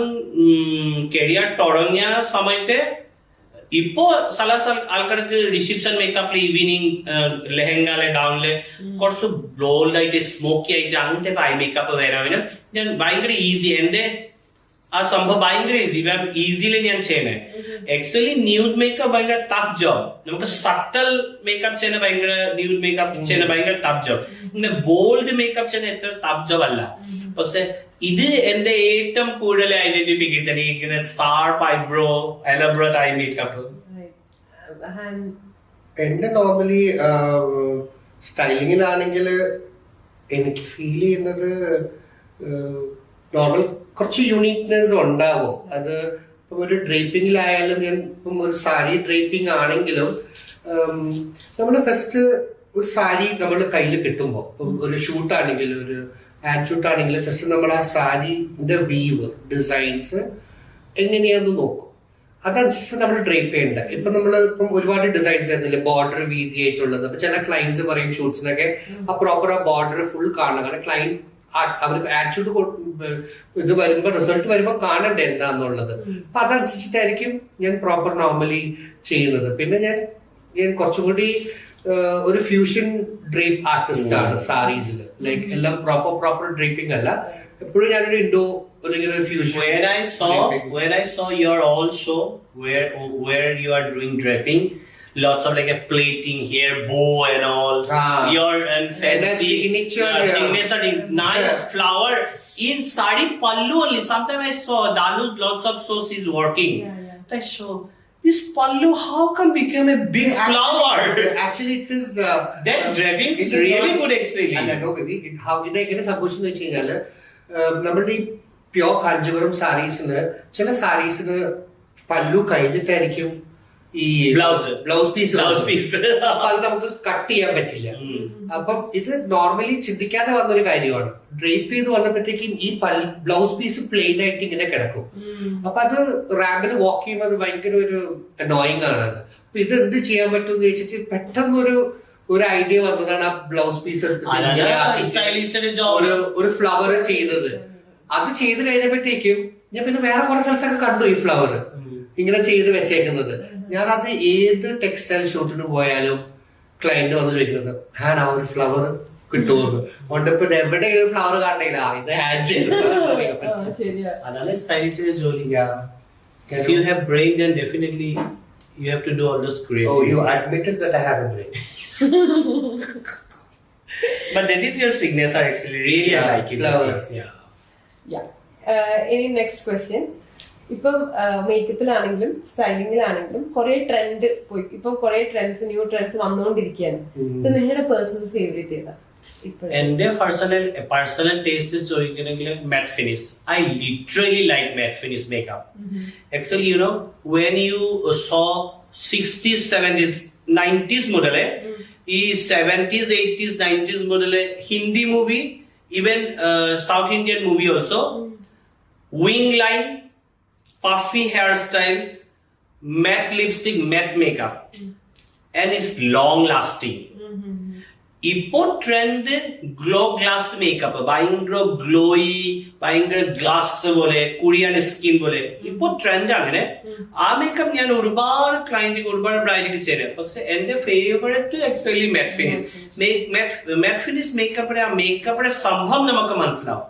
കരിയർ തുടങ്ങിയ സമയത്ത് ഇപ്പോ ചില ആൾക്കാർക്ക് റിസപ്ഷൻ മേക്കപ്പില് ഈവനിങ് ലെഹങ്കാലെ ഗൗണില് കുറച്ച് ബ്ലോൾഡ് ആയിട്ട് സ്മോക്കി ആയിട്ട് അങ്ങനത്തെ ഐ മേക്കപ്പ് വരാനും ഞാൻ ഭയങ്കര ഈസി. എന്റെ ആ സംഭവം ഭയങ്കര ഈസിയില് ഞാൻ ചെയ്യണേ. ആക്ച്വലി ന്യൂഡ് മേക്കപ്പ് ഭയങ്കര ടഫ് ജോബ്. നമുക്ക് സട്ടൽ മേക്കപ്പ് ചെയ്യുന്ന ഭയങ്കര ന്യൂഡ് മേക്കപ്പ് ചെയ്യുന്ന ഭയങ്കര ടഫ് ജോബ്. ഇങ്ങനെ ബോൾഡ് മേക്കപ്പ് ചെയ്യുന്ന എത്ര ടഫ് ജോബ് അല്ല. പക്ഷെ ഇത് എന്റെ ഏറ്റവും കൂടുതൽ ഐഡന്റിഫിക്കേഷൻ ഇങ്ങനെ ഷാർപ്പ് ഐബ്രോ, എലബറേറ്റ് ഐ മേക്കപ്പ്. എന്റെ നോർമലി സ്റ്റൈലിങ്ങിലാണെങ്കിൽ എനിക്ക് ഫീൽ ചെയ്യുന്നത് നോർമൽ കുറച്ച് യുണീക്നെസ് ഉണ്ടാകും. അത് ഇപ്പം ഒരു ഡ്രേപ്പിംഗിലായാലും, ഞാൻ ഇപ്പം ഒരു സാരി ഡ്രേപ്പിംഗ് ആണെങ്കിലും നമ്മൾ ഫസ്റ്റ് ഒരു സാരി നമ്മൾ കയ്യിൽ കിട്ടുമ്പോൾ, ഇപ്പം ഒരു ഷൂട്ടാണെങ്കിൽ, ഒരു ആഡ് ഷൂട്ട് ആണെങ്കിൽ ഫസ്റ്റ് നമ്മൾ ആ സാരിന്റെ വീവ് ഡിസൈൻസ് എങ്ങനെയാന്ന് നോക്കും. അതനുസരിച്ച് നമ്മൾ ഡ്രേപ്പ് ചെയ്യേണ്ട. ഇപ്പൊ നമ്മൾ ഇപ്പം ഒരുപാട് ഡിസൈൻസ് ആയിരുന്നില്ല ബോർഡർ വീതിയായിട്ടുള്ളത്. അപ്പൊ ചില ക്ലയൻസ് പറയും ഷൂട്ട്സിനൊക്കെ ആ പ്രോപ്പർ ആ ബോർഡർ ഫുൾ കാണണം. കാരണം ക്ലയന്റ് അവർക്ക് ആറ്റിറ്റ്യൂഡ് ഇത് വരുമ്പോ റിസൾട്ട് വരുമ്പോ കാണണ്ടേ എന്താന്നുള്ളത്. അപ്പൊ അതനുസരിച്ചിട്ടായിരിക്കും ഞാൻ പ്രോപ്പർ നോർമലി ചെയ്യുന്നത്. പിന്നെ ഞാൻ കുറച്ചും കൂടി ഒരു ഫ്യൂഷൻ ഡ്രേപ്പ് ആർട്ടിസ്റ്റ് ആണ് സാരീസിൽ. ലൈക്ക് എല്ലാം പ്രോപ്പർ ഡ്രേപ്പിംഗ് അല്ല, എപ്പോഴും ഞാനൊരു ഇൻഡോ അല്ലെങ്കിൽ ഒരു fusion. When I saw your all show where you are doing draping, lots of like a plating here, bow and all, your and fancy signature nice flower in sari pallu only. Sometimes I saw Danu's lots of shows he's working. I saw this pallu how come became a big flower? Actually it is that draping is really good actually. No baby, how ഇത് എങ്ങനെ സംഭവിച്ചെന്ന് വെച്ച് കഴിഞ്ഞാല് നമ്മളുടെ ഈ pure Kanchipuram സാരീസിന് ചില സാരീസിന് പല്ലു കഴിഞ്ഞിട്ടായിരിക്കും ഈ ബ്ലൗസ് പീസ് അപ്പൊ അത് നമുക്ക് കട്ട് ചെയ്യാൻ പറ്റില്ല. അപ്പം ഇത് നോർമലി ചിന്തിക്കാതെ വന്നൊരു കാര്യമാണ്. ഡ്രേപ്പ് ചെയ്ത് വന്നപ്പോഴത്തേക്കും ഈ ബ്ലൗസ് പീസ് പ്ലെയിൻ ആയിട്ട് ഇങ്ങനെ കിടക്കും. അപ്പൊ അത് റാമ്പിൽ വാക്ക് ചെയ്യുമ്പോൾ അത് ഭയങ്കര ഒരു അനോയിങ് ആണ്. അത് അപ്പൊ ഇത് എന്ത് ചെയ്യാൻ പറ്റും എന്ന് ചോദിച്ചിട്ട് പെട്ടെന്നൊരു ഐഡിയ വന്നതാണ് ആ ബ്ലൗസ് പീസ് ഒരു ഫ്ലവർ ചെയ്തത്. അത് ചെയ്ത് കഴിഞ്ഞപ്പോഴത്തേക്കും ഞാൻ പിന്നെ വേറെ കുറെ സ്ഥലത്തൊക്കെ കണ്ടു ഈ ഫ്ലവർ ഇങ്ങനെ ചെയ്ത് വെച്ചേക്കുന്നത്. ഞാൻ അത് ഏത് ടെക്സ്റ്റൈൽ ഷൂട്ടിന് പോയാലും ക്ലയന്റ് വന്ന് ചോദിക്കുന്നത് ഹാൻ ആ ഒരു ഫ്ലവർ കിട്ടുമെന്ന്. അതുകൊണ്ട് ഇപ്പൊ എവിടെയെങ്കിലും ഫ്ലവർ കാണില്ല, ഇത് ഹാൻഡ് ചെയ്ത്. അതാണ് സ്റ്റൈലിഷിന്റെ ജോലി. If you have brain, then definitely you have to do all those creative. Oh, you admitted that I have a brain. But that is your signature actually. Really, I like it. Flowers. ഇനി next question. ഇപ്പം മേക്കപ്പിലാണെങ്കിലും സ്റ്റൈലിങ്ങിലാണെങ്കിലും കുറെ trend പോയി, ഇപ്പം കുറെ new trends വന്നുകൊണ്ടിരിക്കുകയാണ്. ഇപ്പൊ നിങ്ങളുടെ personal favourite ഏതാ? എന്റെ പേഴ്സണൽ ടേസ്റ്റ് ചോദിക്കണമെങ്കിൽ matte finish. I literally like matte finish makeup. Actually you know when you saw 60s 70s 90s മുതലേ ഈ 70s 80s 90s മുതലേ Hindi movie, even south Indian movie also, wing line, puffy hairstyle, matte lipstick, matte makeup, and it's long lasting. ഇപ്പോ trend glow glass makeup, ഭയങ്കര glowy, ഭയങ്കര glass പോലെ, കുഴിയാൻ skin പോലെ ഇപ്പോ trend. അങ്ങനെ ആ മേക്കപ്പ് ഞാൻ ഒരുപാട് ക്ലയന്റിന് ഒരുപാട് ബ്രൈഡിന് ചെയ്തത്. പക്ഷെ എന്റെ ഫേവറേറ്റ് ആക്ച്വലി മാറ്റ് ഫിനിഷ്. മാറ്റ് ഫിനിഷ് മേക്കപ്പിന്റെ ആ മേക്കപ്പിന്റെ സംഭവം നമുക്ക് മനസ്സിലാവും.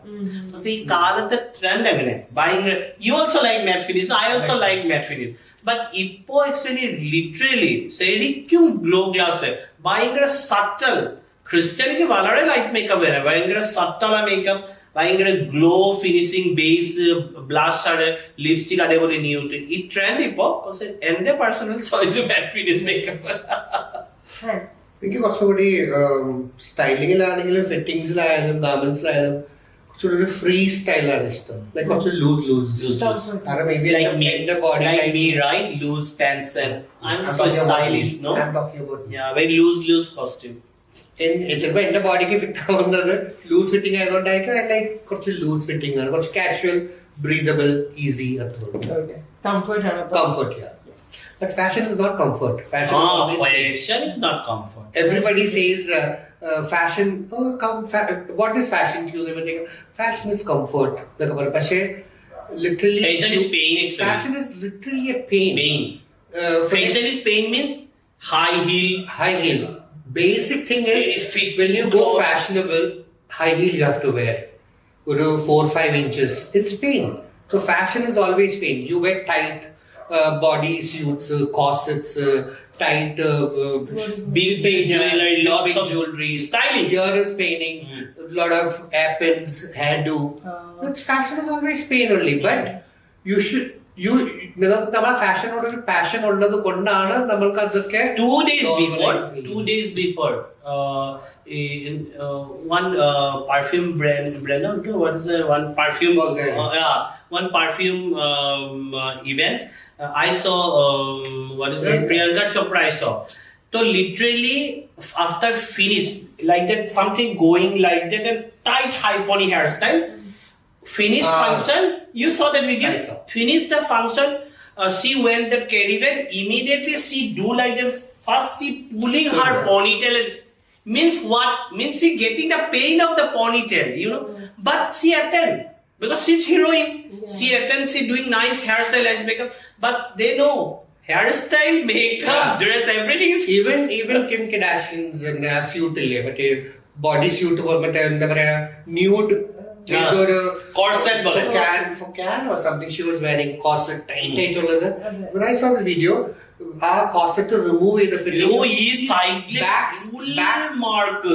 പക്ഷെ ഈ കാലത്തെ ട്രെൻഡ് അങ്ങനെ ഭയങ്കര. You also like matte finish, I also like matte finish. But ഇപ്പോ ആക്ച്വലി ലിറ്ററലി ശരിക്കും ഗ്ലോ ഗ്ലാസ് ഭയങ്കര സട്ടൽ. ക്രിസ്ത്യനിക്ക് വളരെ ലൈറ്റ് മേക്കപ്പ് വരാം, ഭയങ്കര സട്ടള മേക്കപ്പ്, ഭയങ്കര ഗ്ലോ ഫിനിഷിംഗ് ബേസ് ബ്ലാഷ് ആണ് ലിപ്സ്റ്റിക് അതേപോലെ ന്യൂട്ട് ഈ ട്രെൻഡ് ഇപ്പോ പക്ഷെ എന്റെ personal choice matte finish makeup. എനിക്ക് കുറച്ചുകൂടി സ്റ്റൈലിങ്ങിലാണെങ്കിലും ഫിറ്റിംഗ്സിലായാലും ഗാർമെന്റ്സിലായാലും കുറച്ചുകൂടി ഒരു ഫ്രീ സ്റ്റൈലാണ് ഇഷ്ടം. ലൈക്ക് കുറച്ച് ലൂസ് കാരണം മേ ബി എന്റെ body like me, right? Loose pants and I'm so stylish, no? Yeah, very loose costume. ചിലപ്പോ എന്റെ ബോഡിക്ക് ഫിറ്റ് ആവുന്നത് ലൂസ് ഫിറ്റിംഗ് ആയതുകൊണ്ടായിരിക്കും. ലൈക്ക് കുറച്ച് ലൂസ് ഫിറ്റിംഗ് ആണ്, കുറച്ച് കാഷ്വൽ, ബ്രീതബിൾ, ഈസി അത്രയുള്ളൂ. Comfort. But fashion is not comfort. Fashion is not comfort. Everybody says fashion. What is fashion to you? They think fashion is comfort. പക്ഷേ literally fashion is pain. Actually, fashion is literally a pain. Fashion is pain means high heel. Basic thing is when you go fashionable, high heel you have to wear. 4-5 inches. It's pain. So fashion is always pain. You wear tight body suits, corsets, tight big jewelry, big jewelry, styling. Ear is paining, a lot of hairpins, hairdo. Fashion is always pain only. But you should. നമ്മുടെ ഫാഷനോട് ഒരു passion ഉള്ളത് കൊണ്ടാണ് നമ്മൾക്ക് അതൊക്കെ 2 days before one perfume brand what is one perfume one perfume event I saw what is it Priyanka Chopra I saw. So literally after finish like that something going like that and tight high pony hairstyle. Finished function, you saw that video. Finished the function, she went that caravan. Immediately she do like that. First she pulling her ponytail. Means what? Means she getting the pain of the ponytail, you know. But she attend because she's heroine. She attend. She doing nice hairstyle and makeup. But they know hairstyle, makeup, dress, everything is even Kim Kardashian's suit ഇല്ലേ മറ്റേ body suit മറ്റേ എന്താ പറയാ nude corset for can or something she was wearing corset tight ഉള്ളത്. When I saw the video ആ corset remove ചെയ്തപ്പോൾ ഈ സൈഡിൽ മാർക്ക്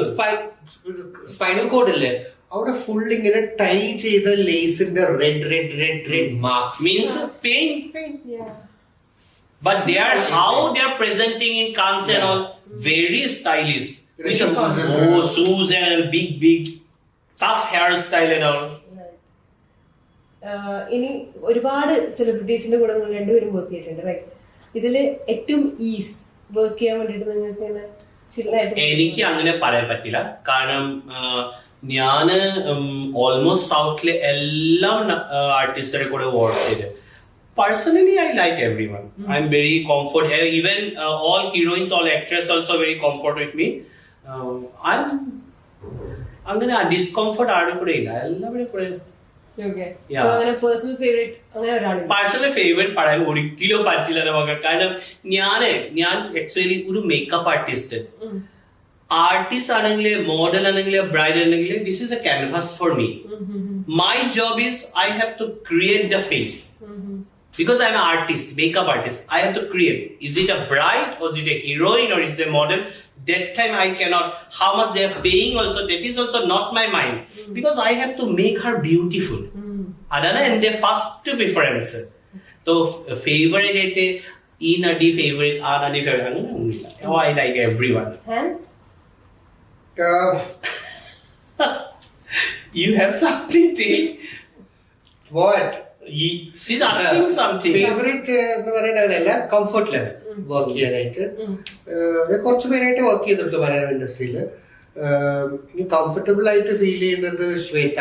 സ്പൈനൽ കോഡ് ഇല്ലേ അവിടെ ഫുൾ ഇങ്ങനെ ടൈ ചെയ്ത ലേസിന്റെ red marks means pain. But they are how they are presenting in Cannes and all very stylish. Shoes and big tough hairstyle and all. ഇനി ഒരുപാട് സെലിബ്രിറ്റീസിന്റെ കൂടെ നിങ്ങൾ രണ്ടുപേരും വർക്ക് ചെയ്തിട്ടുണ്ട് റൈറ്റ്. ഇതില് ഏറ്റവും ഈസ് വർക്ക് ചെയ്യാൻ വേണ്ടിട്ട് നിങ്ങൾക്ക് എനിക്ക് അങ്ങനെ പറയാൻ പറ്റില്ല. കാരണം ഞാന് ഓൾമോസ്റ്റ് സൗത്തിലെ എല്ലാ ആർട്ടിസ്റ്റിനെ കൂടെ വർക്ക് ചെയ്ത് personally I like everyone. I'm very comfort. Even all heroines, all actresses also very comfort with me. അങ്ങനെ ഡിസ്കംഫർട്ട് ആരുടെ കൂടെ ഇല്ല, എല്ലാവരുടെ കൂടെ. പേഴ്സണൽ ഫേവറേറ്റ് പറയാൻ ഒരിക്കലും പറ്റില്ല നമുക്ക്. കാരണം ഞാൻ ആക്ച്വലി ഒരു മേക്കപ്പ് ആർട്ടിസ്റ്റ് ആണെങ്കിൽ മോഡൽ ആണെങ്കിൽ ബ്രൈഡ് ആണെങ്കിൽ this is a canvas for me. My job is I have to create the face. Because I'm an artist, makeup artist, I have to create. Is it a bride or is it a heroine or is it a model? That time I cannot. How much they are paying also, that is also not my mind. Because I have to make her beautiful. Adana and the first preference. So favorite nadi favorite, nadi favorite. Oh, I like everyone. You have something to say? What? She's asking something. Favourite എന്ന് പറയുന്നതല്ല, comfort level work ചെയ്യാനായിട്ട് കുറച്ച് പേരായിട്ട് work ചെയ്തിട്ടുണ്ട് മലയാളം ഇൻഡസ്ട്രിയിൽ. ഇനി comfortable ആയിട്ട് feel ചെയ്യുന്നത് ശ്വേത,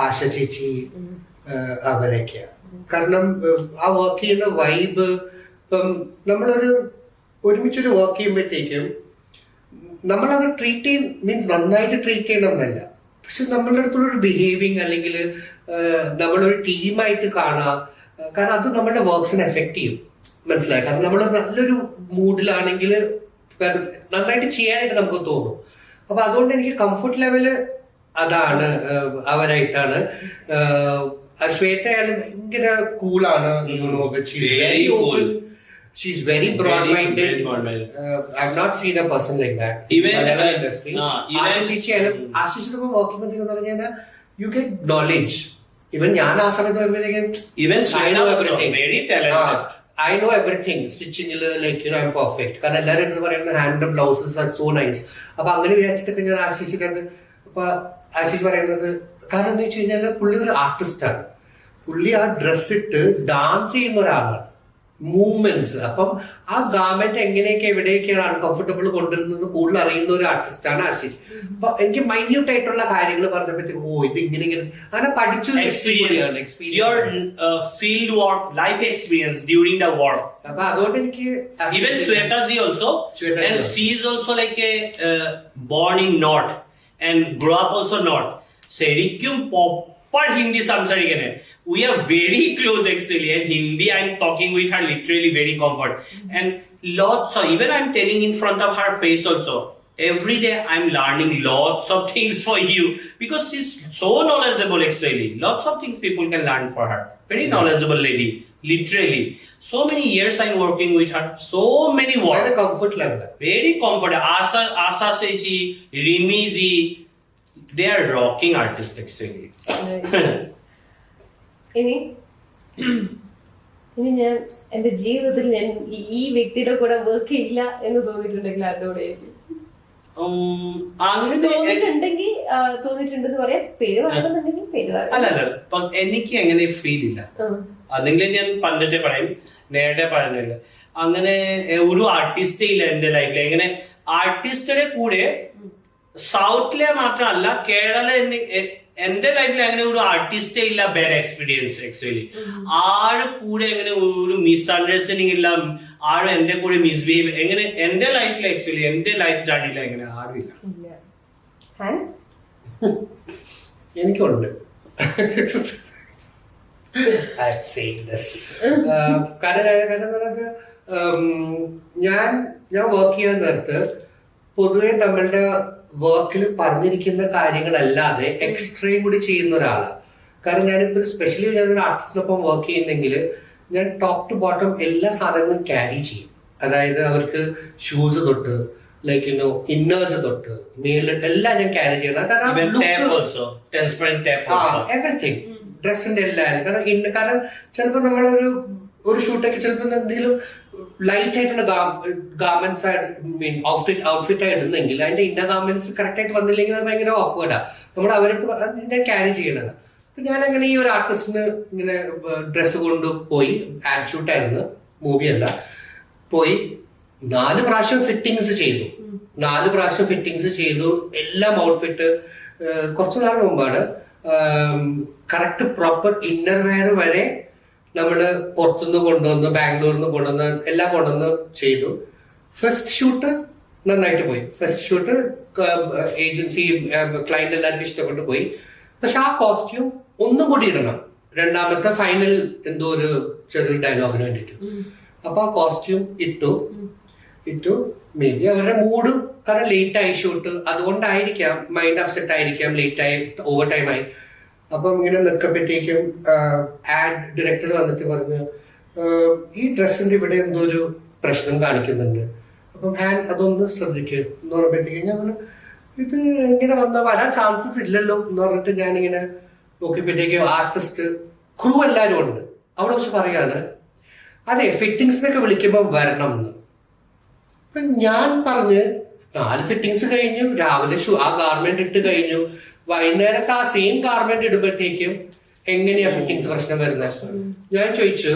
ആശ ചേച്ചി, അവരൊക്കെയാണ്. കാരണം ആ വർക്ക് ചെയ്യുന്ന വൈബ്, ഇപ്പം നമ്മളൊരു ഒരുമിച്ചൊരു വർക്ക് ചെയ്യുമ്പോഴത്തേക്കും നമ്മളത് ട്രീറ്റ് ചെയ്യും, മീൻസ് നന്നായിട്ട് ട്രീറ്റ് ചെയ്യണമെന്നല്ല, പക്ഷെ നമ്മളുടെ അടുത്തുള്ള ഒരു ബിഹേവിങ് അല്ലെങ്കിൽ നമ്മളൊരു ടീമായിട്ട് കാണാം. കാരണം അത് നമ്മളുടെ വർക്ക്സിനെ എഫക്ട് ചെയ്യും, മനസ്സിലായി. കാരണം നമ്മൾ നല്ലൊരു മൂഡിലാണെങ്കിൽ നന്നായിട്ട് ചെയ്യാനായിട്ട് നമുക്ക് തോന്നും. അപ്പൊ അതുകൊണ്ട് എനിക്ക് കംഫർട്ട് ലെവല് അതാണ്, അവരായിട്ടാണ്. ശ്വേത ആയാലും ഭയങ്കര കൂളാണ്. She's very broad-minded. I've not seen a person like that. Even Malayalam industry. Ashish Chichi working with you. you get knowledge. Even ഞാൻ ആ സമയത്ത് വരുമ്പോഴേക്കും Even I Sweta know also everything. very talented. I know everything. Stitching, like, I'm perfect. കാരണം എല്ലാവരും എടുത്ത് പറയുന്നത് hand blouses are so nice. അപ്പൊ അങ്ങനെ വിചാരിച്ചിട്ടൊക്കെ ഞാൻ ആശിച്ചിട്ടുണ്ട്. അപ്പൊ ആശിച്ച് പറയുന്നത് കാരണം എന്താ വെച്ച് കഴിഞ്ഞാൽ പുള്ളി ഒരു ആർട്ടിസ്റ്റ് ആണ്. പുള്ളി ആ ഡ്രസ് ഇട്ട് ഡാൻസ് ചെയ്യുന്ന ഒരാളാണ്. മൂവ്മെന്റ്സ്, അപ്പം ആ ഗാർമെന്റ് എങ്ങനെയൊക്കെ എവിടെയൊക്കെയാണ് അൺകംഫർട്ടബിൾ കൊണ്ടുവരുന്നത് കൂടുതൽ അറിയുന്ന ഒരു ആർട്ടിസ്റ്റാണ് ആശിച്ച്. അപ്പൊ എനിക്ക് മൈന്യൂട്ട് ആയിട്ടുള്ള കാര്യങ്ങൾ പറഞ്ഞപ്പറ്റി ഇത് ഇങ്ങനെ അങ്ങനെ പഠിച്ചു Experience. Your field work, life experience during the war. അപ്പൊ അതുകൊണ്ട് എനിക്ക് Even Sweta ji also, Sweta and ji. she is also like a born in North and grew up also North. ശരിക്കും proper Hindi സംസാരിക്കണേ. We are very close actually, and Hindi I'm talking with her literally very comfort. And lots of, even I'm telling in front of her face also, every day I'm learning lots of things for you because she's so knowledgeable actually. Lots of things people can learn for her. Very knowledgeable lady, literally. So many years I'm working with her, so many work. Comfort level Very comfortable. Asa Seji, Rimi ji, they are rocking artists actually. ഇനി ഞാൻ എന്റെ ജീവിതത്തിൽ ഞാൻ ഈ വ്യക്തിയുടെ കൂടെ work ചെയ്യില്ല എന്ന് തോന്നിയിട്ടുണ്ടെങ്കിൽ അതോടെ തോന്നിയിട്ടുണ്ടെങ്കിൽ തോന്നിയിട്ടുണ്ടെന്ന് പറയാം. പേര് പറയുന്നുണ്ടെങ്കിൽ പേര് അല്ല എനിക്ക് അങ്ങനെ ഫീൽ ഇല്ല. അതെങ്കിലും ഞാൻ പണ്ടത്തെ പറയും, നേരത്തെ പറഞ്ഞില്ല. അങ്ങനെ ഒരു ആർട്ടിസ്റ്റേ ഇല്ല എന്റെ ലൈഫിൽ. എങ്ങനെ ആർട്ടിസ്റ്റിന്റെ കൂടെ സൗത്തിലെ മാത്രമല്ല കേരള എന്റെ ലൈഫിൽ അങ്ങനെ ഒരു ആർട്ടിസ്റ്റേ ഇല്ല ബാഡ് എക്സ്പീരിയൻസ് ആക്ച്വലി. ആരും കൂടെ എങ്ങനെ ഒരു മിസ് അണ്ടർസ്റ്റാൻഡിങ് ഇല്ല, ആരും എന്റെ കൂടെ മിസ്ബിഹേവ് എങ്ങനെ എന്റെ ലൈഫിൽ ആക്ച്വലി എന്റെ ലൈഫ് ജേർണിയിൽ എങ്ങനെ ആരും ഇല്ല. എനിക്കുണ്ട്. ഞാൻ വർക്ക് ചെയ്യാൻ നേരത്ത് പൊതുവെ നമ്മളുടെ വർക്കിൽ പറഞ്ഞിരിക്കുന്ന കാര്യങ്ങളല്ലാതെ എക്സ്ട്രീം കൂടി ചെയ്യുന്ന ഒരാളാണ്. കാരണം ഞാനിപ്പോ സ്പെഷ്യലി ഞാനൊരു ആർട്ടിസ്റ്റിനൊപ്പം വർക്ക് ചെയ്യുന്നെങ്കിൽ ഞാൻ ടോപ്പ് ടു ബോട്ടം എല്ലാ സാധനങ്ങളും ക്യാരി ചെയ്യും. അതായത് അവർക്ക് ഷൂസ് തൊട്ട് ലൈക്ക് ഇന്നേഴ്സ് തൊട്ട് മേല് എല്ലാം ഞാൻ ക്യാരി ചെയ്യണം. കാരണം എവറിത്തിങ് ഡ്രസ്സിന്റെ എല്ലാം. കാരണം ചിലപ്പോ നമ്മളൊരു ഷൂട്ടൊക്കെ ചിലപ്പോ എന്തെങ്കിലും ലൈറ്റ് ആയിട്ടുള്ള ഗാർമെന്റ്സ് മീൻ ഔട്ട്ഫിറ്റ് ആയി ഇടുന്നെങ്കിൽ അതിന്റെ ഇന്നർ ഗാർമെന്റ്സ് കറക്റ്റ് ആയിട്ട് വന്നില്ലെങ്കിൽ അത് ഭയങ്കര ഓക്വേർഡാണ്. നമ്മൾ അവരടുത്ത് ഞാൻ ക്യാരി ചെയ്യണത്. ഞാൻ അങ്ങനെ ഈ ഒരു ആർട്ടിസ്റ്റിന് ഇങ്ങനെ ഡ്രസ്സ് കൊണ്ടുപോയി, ആഡ് ഷൂട്ടായിരുന്നു, മൂവിയല്ല, പോയി 4 പ്രാവശ്യം ഫിറ്റിങ്സ് ചെയ്തു. 4 പ്രാവശ്യം ഫിറ്റിങ്സ് ചെയ്തു. എല്ലാം ഔട്ട്ഫിറ്റ് കുറച്ചു നാൾ മുമ്പാണ് കറക്റ്റ് പ്രോപ്പർ ഇന്നർ വെയർ വരെ നമ്മള് പുറത്തുനിന്ന് കൊണ്ടുവന്ന്, ബാംഗ്ലൂരിൽ നിന്ന് കൊണ്ടുവന്ന് എല്ലാം കൊണ്ടുവന്ന് ചെയ്തു. ഫസ്റ്റ് ഷൂട്ട് നന്നായിട്ട് പോയി. ഫസ്റ്റ് ഷൂട്ട് ഏജൻസി ക്ലയന്റ് എല്ലാവർക്കും ഇഷ്ടപ്പെട്ടു പോയി. പക്ഷെ ആ കോസ്റ്റ്യൂം ഒന്നും കൂടി ഇടണം, രണ്ടാമത്തെ ഫൈനൽ എന്തോ ഒരു ചെറിയ ഡയലോഗിന് വേണ്ടിട്ട്. അപ്പൊ ആ കോസ്റ്റ്യൂം ഇട്ടു. മേ ബി അവരുടെ മൂഡ്, കാരണം ലേറ്റ് ആയി ഷൂട്ട്, അതുകൊണ്ടായിരിക്കാം, മൈൻഡ് അപ്സെറ്റ് ആയിരിക്കാം, ലേറ്റ് ആയി, ഓവർ ടൈം ആയി. അപ്പം ഇങ്ങനെ നിൽക്കുമ്പോഴത്തേക്കും ആഡ് ഡയറക്ടർ വന്നിട്ട് പറഞ്ഞു, ഈ ഡ്രസ്സിന്റെ ഇവിടെ എന്തോ ഒരു പ്രശ്നം കാണിക്കുന്നുണ്ട്, അപ്പം അതൊന്ന് ശ്രദ്ധിക്കുക എന്ന് പറയുമ്പോഴത്തേക്കും ഞാൻ പറഞ്ഞു, ഇത് ഇങ്ങനെ വരാൻ ചാൻസസ് ഇല്ലല്ലോ എന്ന് പറഞ്ഞിട്ട് ഞാനിങ്ങനെ നോക്കിയപ്പോഴത്തേക്കും ആർട്ടിസ്റ്റ് ക്രൂ എല്ലാവരും ഉണ്ട്. അവിടെ വെച്ച് പറയാണ്, അതെ ഫിറ്റിങ്സിനൊക്കെ വിളിക്കുമ്പോൾ വരണം എന്ന്. അപ്പൊ ഞാൻ പറഞ്ഞ് 4 ഫിറ്റിങ്സ് കഴിഞ്ഞു, രാവിലെ ആ ഗാർമെന്റ് ഇട്ട് കഴിഞ്ഞു, വൈകുന്നേരത്തെ ആ സെയിം ഗാർമെന്റ് ഇടുമ്പോഴത്തേക്കും എങ്ങനെയാ ഫിറ്റിങ്സ് പ്രശ്നം വരുന്നത്? ഞാൻ ചോദിച്ചു,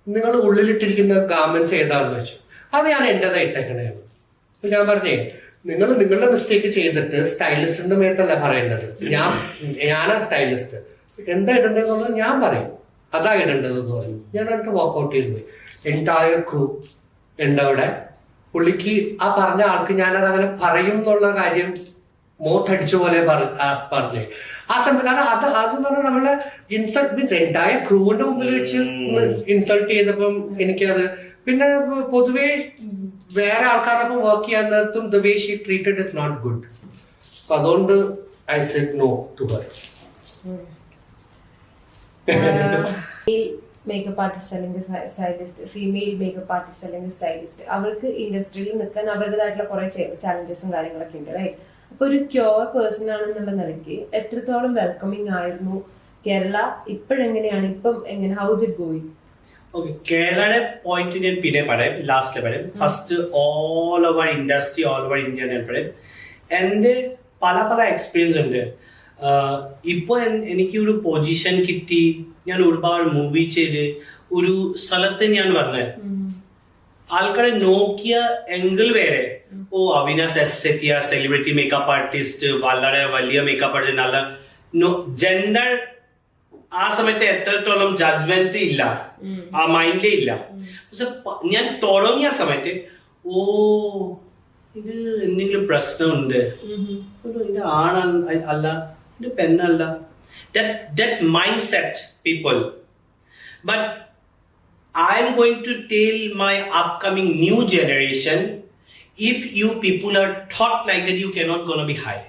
നിങ്ങൾ ഉള്ളിലിട്ടിരിക്കുന്ന ഗാർമെന്റ്സ് ഏതാന്ന് വെച്ചു. അത് ഞാൻ എന്റേതാ ഇട്ടേക്കണേന്ന്. അപ്പൊ ഞാൻ പറഞ്ഞേ, നിങ്ങൾ നിങ്ങളുടെ മിസ്റ്റേക്ക് ചെയ്തിട്ട് സ്റ്റൈലിസ്റ്റിന്റെ മേത്തല്ല പറയേണ്ടത്, ഞാനാ സ്റ്റൈലിസ്റ്റ്, എന്താ ഇടേണ്ടതെന്നുള്ളത് ഞാൻ പറയും, അതാ ഇടേണ്ടതെന്ന് പറഞ്ഞു. ഞാൻ എന്നിട്ട് വാക്കൗട്ട് ചെയ്തു പോയി. എൻറ്റയർ ക്രൂ ഉണ്ട് അവിടെ. പുള്ളിക്ക് ആ പറഞ്ഞ ആൾക്ക് ഞാനത് അങ്ങനെ പറയും എന്നുള്ള കാര്യം മോത്തടിച്ച പോലെ പറഞ്ഞേ ആ സമയത്ത്. കാരണം അതെന്ന് പറഞ്ഞാൽ നമ്മളെ ഇൻസൾട്ട് മീൻസ് എൻറ്റയർ ക്രൂവിന്റെ മുമ്പിൽ വെച്ച് ഇൻസൾട്ട് ചെയ്തപ്പം എനിക്കത്, പിന്നെ പൊതുവെ വേറെ ആൾക്കാരൊപ്പം വർക്ക് ചെയ്യാൻ നേരത്തും the way she treated is not good. അപ്പൊ അതുകൊണ്ട് I said no to her. Makeup artist അല്ലെങ്കിൽ സ്റ്റൈലിസ്റ്റ്, ഫീമെയിൽ മേക്കപ്പ് ആർട്ടിസ്റ്റ് അല്ലെങ്കിൽ സ്റ്റൈലിസ്റ്റ്, അവർക്ക് ഇൻഡസ്ട്രിയിൽ നിൽക്കാൻ അവരുടേതായിട്ടുള്ള കുറെ ചാലഞ്ചസും കാര്യങ്ങളൊക്കെ ഉണ്ട്, റൈറ്റ്? അപ്പൊ ഒരു ക്യൂർ പേഴ്സൺ ആണെന്നുള്ള നിലയ്ക്ക് എത്രത്തോളം വെൽക്കമിങ് ആയിരുന്നു കേരള? ഇപ്പോഴെങ്ങനെയാണ്, ഇപ്പം എങ്ങനെ, ഹൗസ് ഇറ്റ് ഗോയിങ്? ഓക്കെ, കേരളയുടെ പോയിന്റ് ഞാൻ പിന്നെ പറയാം, ലാസ്റ്റിൽ പറയാം. First all over industry, all over India ഞാൻ പറയാം. എന്റെ പല എക്സ്പീരിയൻസ് ഉണ്ട്. ഇപ്പൊ എനിക്ക് ഒരു പൊസിഷൻ കിട്ടി, ഞാൻ ഒരുപാട് മൂവി ചെയ്ത് ഒരു സ്ഥലത്ത് ഞാൻ പറഞ്ഞത് ആൾക്കാരെ നോക്കിയ എങ്കിൽ വേറെ. ഓ, Avinash S Sethia celebrity makeup artist, വളരെ വലിയ മേക്കപ്പ് ആർട്ടിസ്റ്റ്, നല്ല ജെൻഡർ ആ സമയത്ത് എത്രത്തോളം ജഡ്ജ്മെന്റ് ഇല്ല, ആ മൈൻഡിലേ ഇല്ല. പക്ഷെ ഞാൻ തുടങ്ങിയ സമയത്ത് ഓ ഇത് എന്തെങ്കിലും പ്രശ്നമുണ്ട്, ഇത് അല്ല, ഇത് പെണ്ണല്ല, that mindset people. But I am going to tell my upcoming new generation, if you people are taught like that, you cannot gonna be high.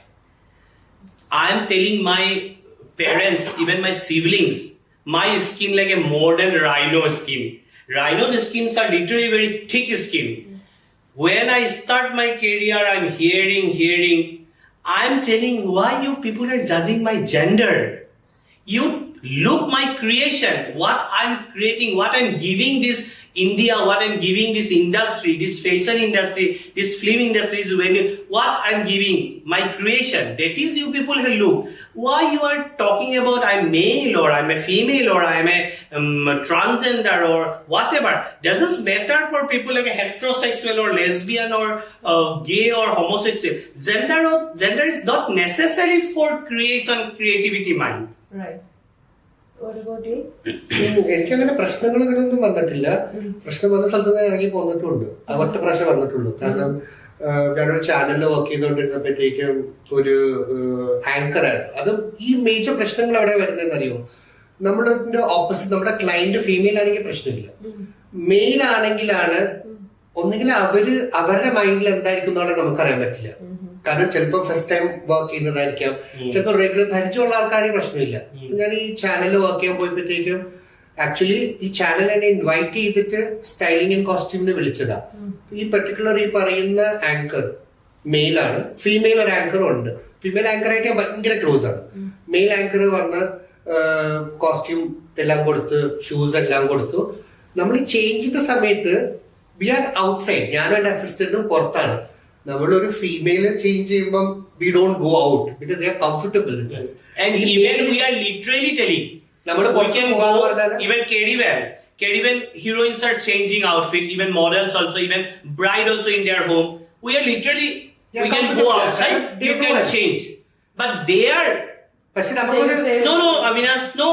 I am telling my parents, even my siblings, my skin like a modern rhino skin. Rhino's skins are literally very thick skin. When I start my career, I'm hearing, I'm telling, why you people are judging my gender? You look my creation, what I'm creating, what I'm giving this India, what I'm giving this industry, this fashion industry, this film industry is when what I'm giving, my creation. That is you people who look. Why you are talking about I'm male or I'm a female or I'm a transgender or whatever. Doesn't matter for people like a heterosexual or lesbian or gay or homosexual. Gender is not necessary for creation, creativity mind. Right. എനിക്കങ്ങനെ പ്രശ്നങ്ങളൊന്നും വന്നിട്ടില്ല. പ്രശ്നം വന്ന സ്ഥലത്ത് നിന്ന് ഇറങ്ങി പോന്നിട്ടുണ്ട്. ഒറ്റ പ്രാവശ്യം വന്നിട്ടുള്ളൂ. കാരണം ഞാനൊരു ചാനലിൽ വർക്ക് ചെയ്തുകൊണ്ടിരുന്നപ്പോഴത്തേക്കും ഒരു ആങ്കറായിരുന്നു. അതും ഈ മേജർ പ്രശ്നങ്ങൾ എവിടെ വരുന്നതെന്ന് അറിയോ? നമ്മളിന്റെ ഓപ്പോസിറ്റ്, നമ്മുടെ ക്ലയന്റ് ഫീമെയിൽ ആണെങ്കിൽ പ്രശ്നമില്ല, മെയിൽ ആണെങ്കിലാണ് ഒന്നുകിൽ അവരുടെ മൈൻഡിൽ എന്തായിരിക്കും എന്നുള്ളത് നമുക്കറിയാൻ പറ്റില്ല. കാരണം ചിലപ്പോൾ ഫസ്റ്റ് ടൈം വർക്ക് ചെയ്യുന്നതായിരിക്കാം, ചിലപ്പോൾ റെഗുലർ പരിചയമുള്ള ആൾക്കാരെ പ്രശ്നമില്ല. ഞാൻ ഈ ചാനലിൽ വർക്ക് ചെയ്യാൻ പോയപ്പോഴത്തേക്കും ആക്ച്വലി ഈ ചാനൽ എന്നെ ഇൻവൈറ്റ് ചെയ്തിട്ട് സ്റ്റൈലിംഗ് ആൻഡ് കോസ്റ്റ്യൂമിന് വിളിച്ചതാ. ഈ പെർട്ടിക്കുലർ ഈ പറയുന്ന ആങ്കർ മെയിലാണ്, ഫീമെയിൽ ഒരു ആങ്കറും ഉണ്ട്. ഫീമെയിൽ ആങ്കറായിട്ട് ഞാൻ ഭയങ്കര ക്ലോസ് ആണ്. മെയിൽ ആങ്കർ വന്ന് കോസ്റ്റ്യൂം എല്ലാം കൊടുത്ത്, ഷൂസ് എല്ലാം കൊടുത്തു. നമ്മൾ ഈ ചേഞ്ച് ചെയ്ത സമയത്ത് വി ആർ ഔട്ട്സൈഡ്, ഞാനും എന്റെ അസിസ്റ്റന്റും പുറത്താണ്. നമ്മളൊരു ഫീമെയില് ചേഞ്ച് ചെയ്യുമ്പോൾ we don't go out because they are comfortable with us. And even we are literally telling, we can go even Kedivan heroines are changing outfit, even models also, even bride also in their home. We are literally, we can go outside, you can change. But they are, no, Avinash, no,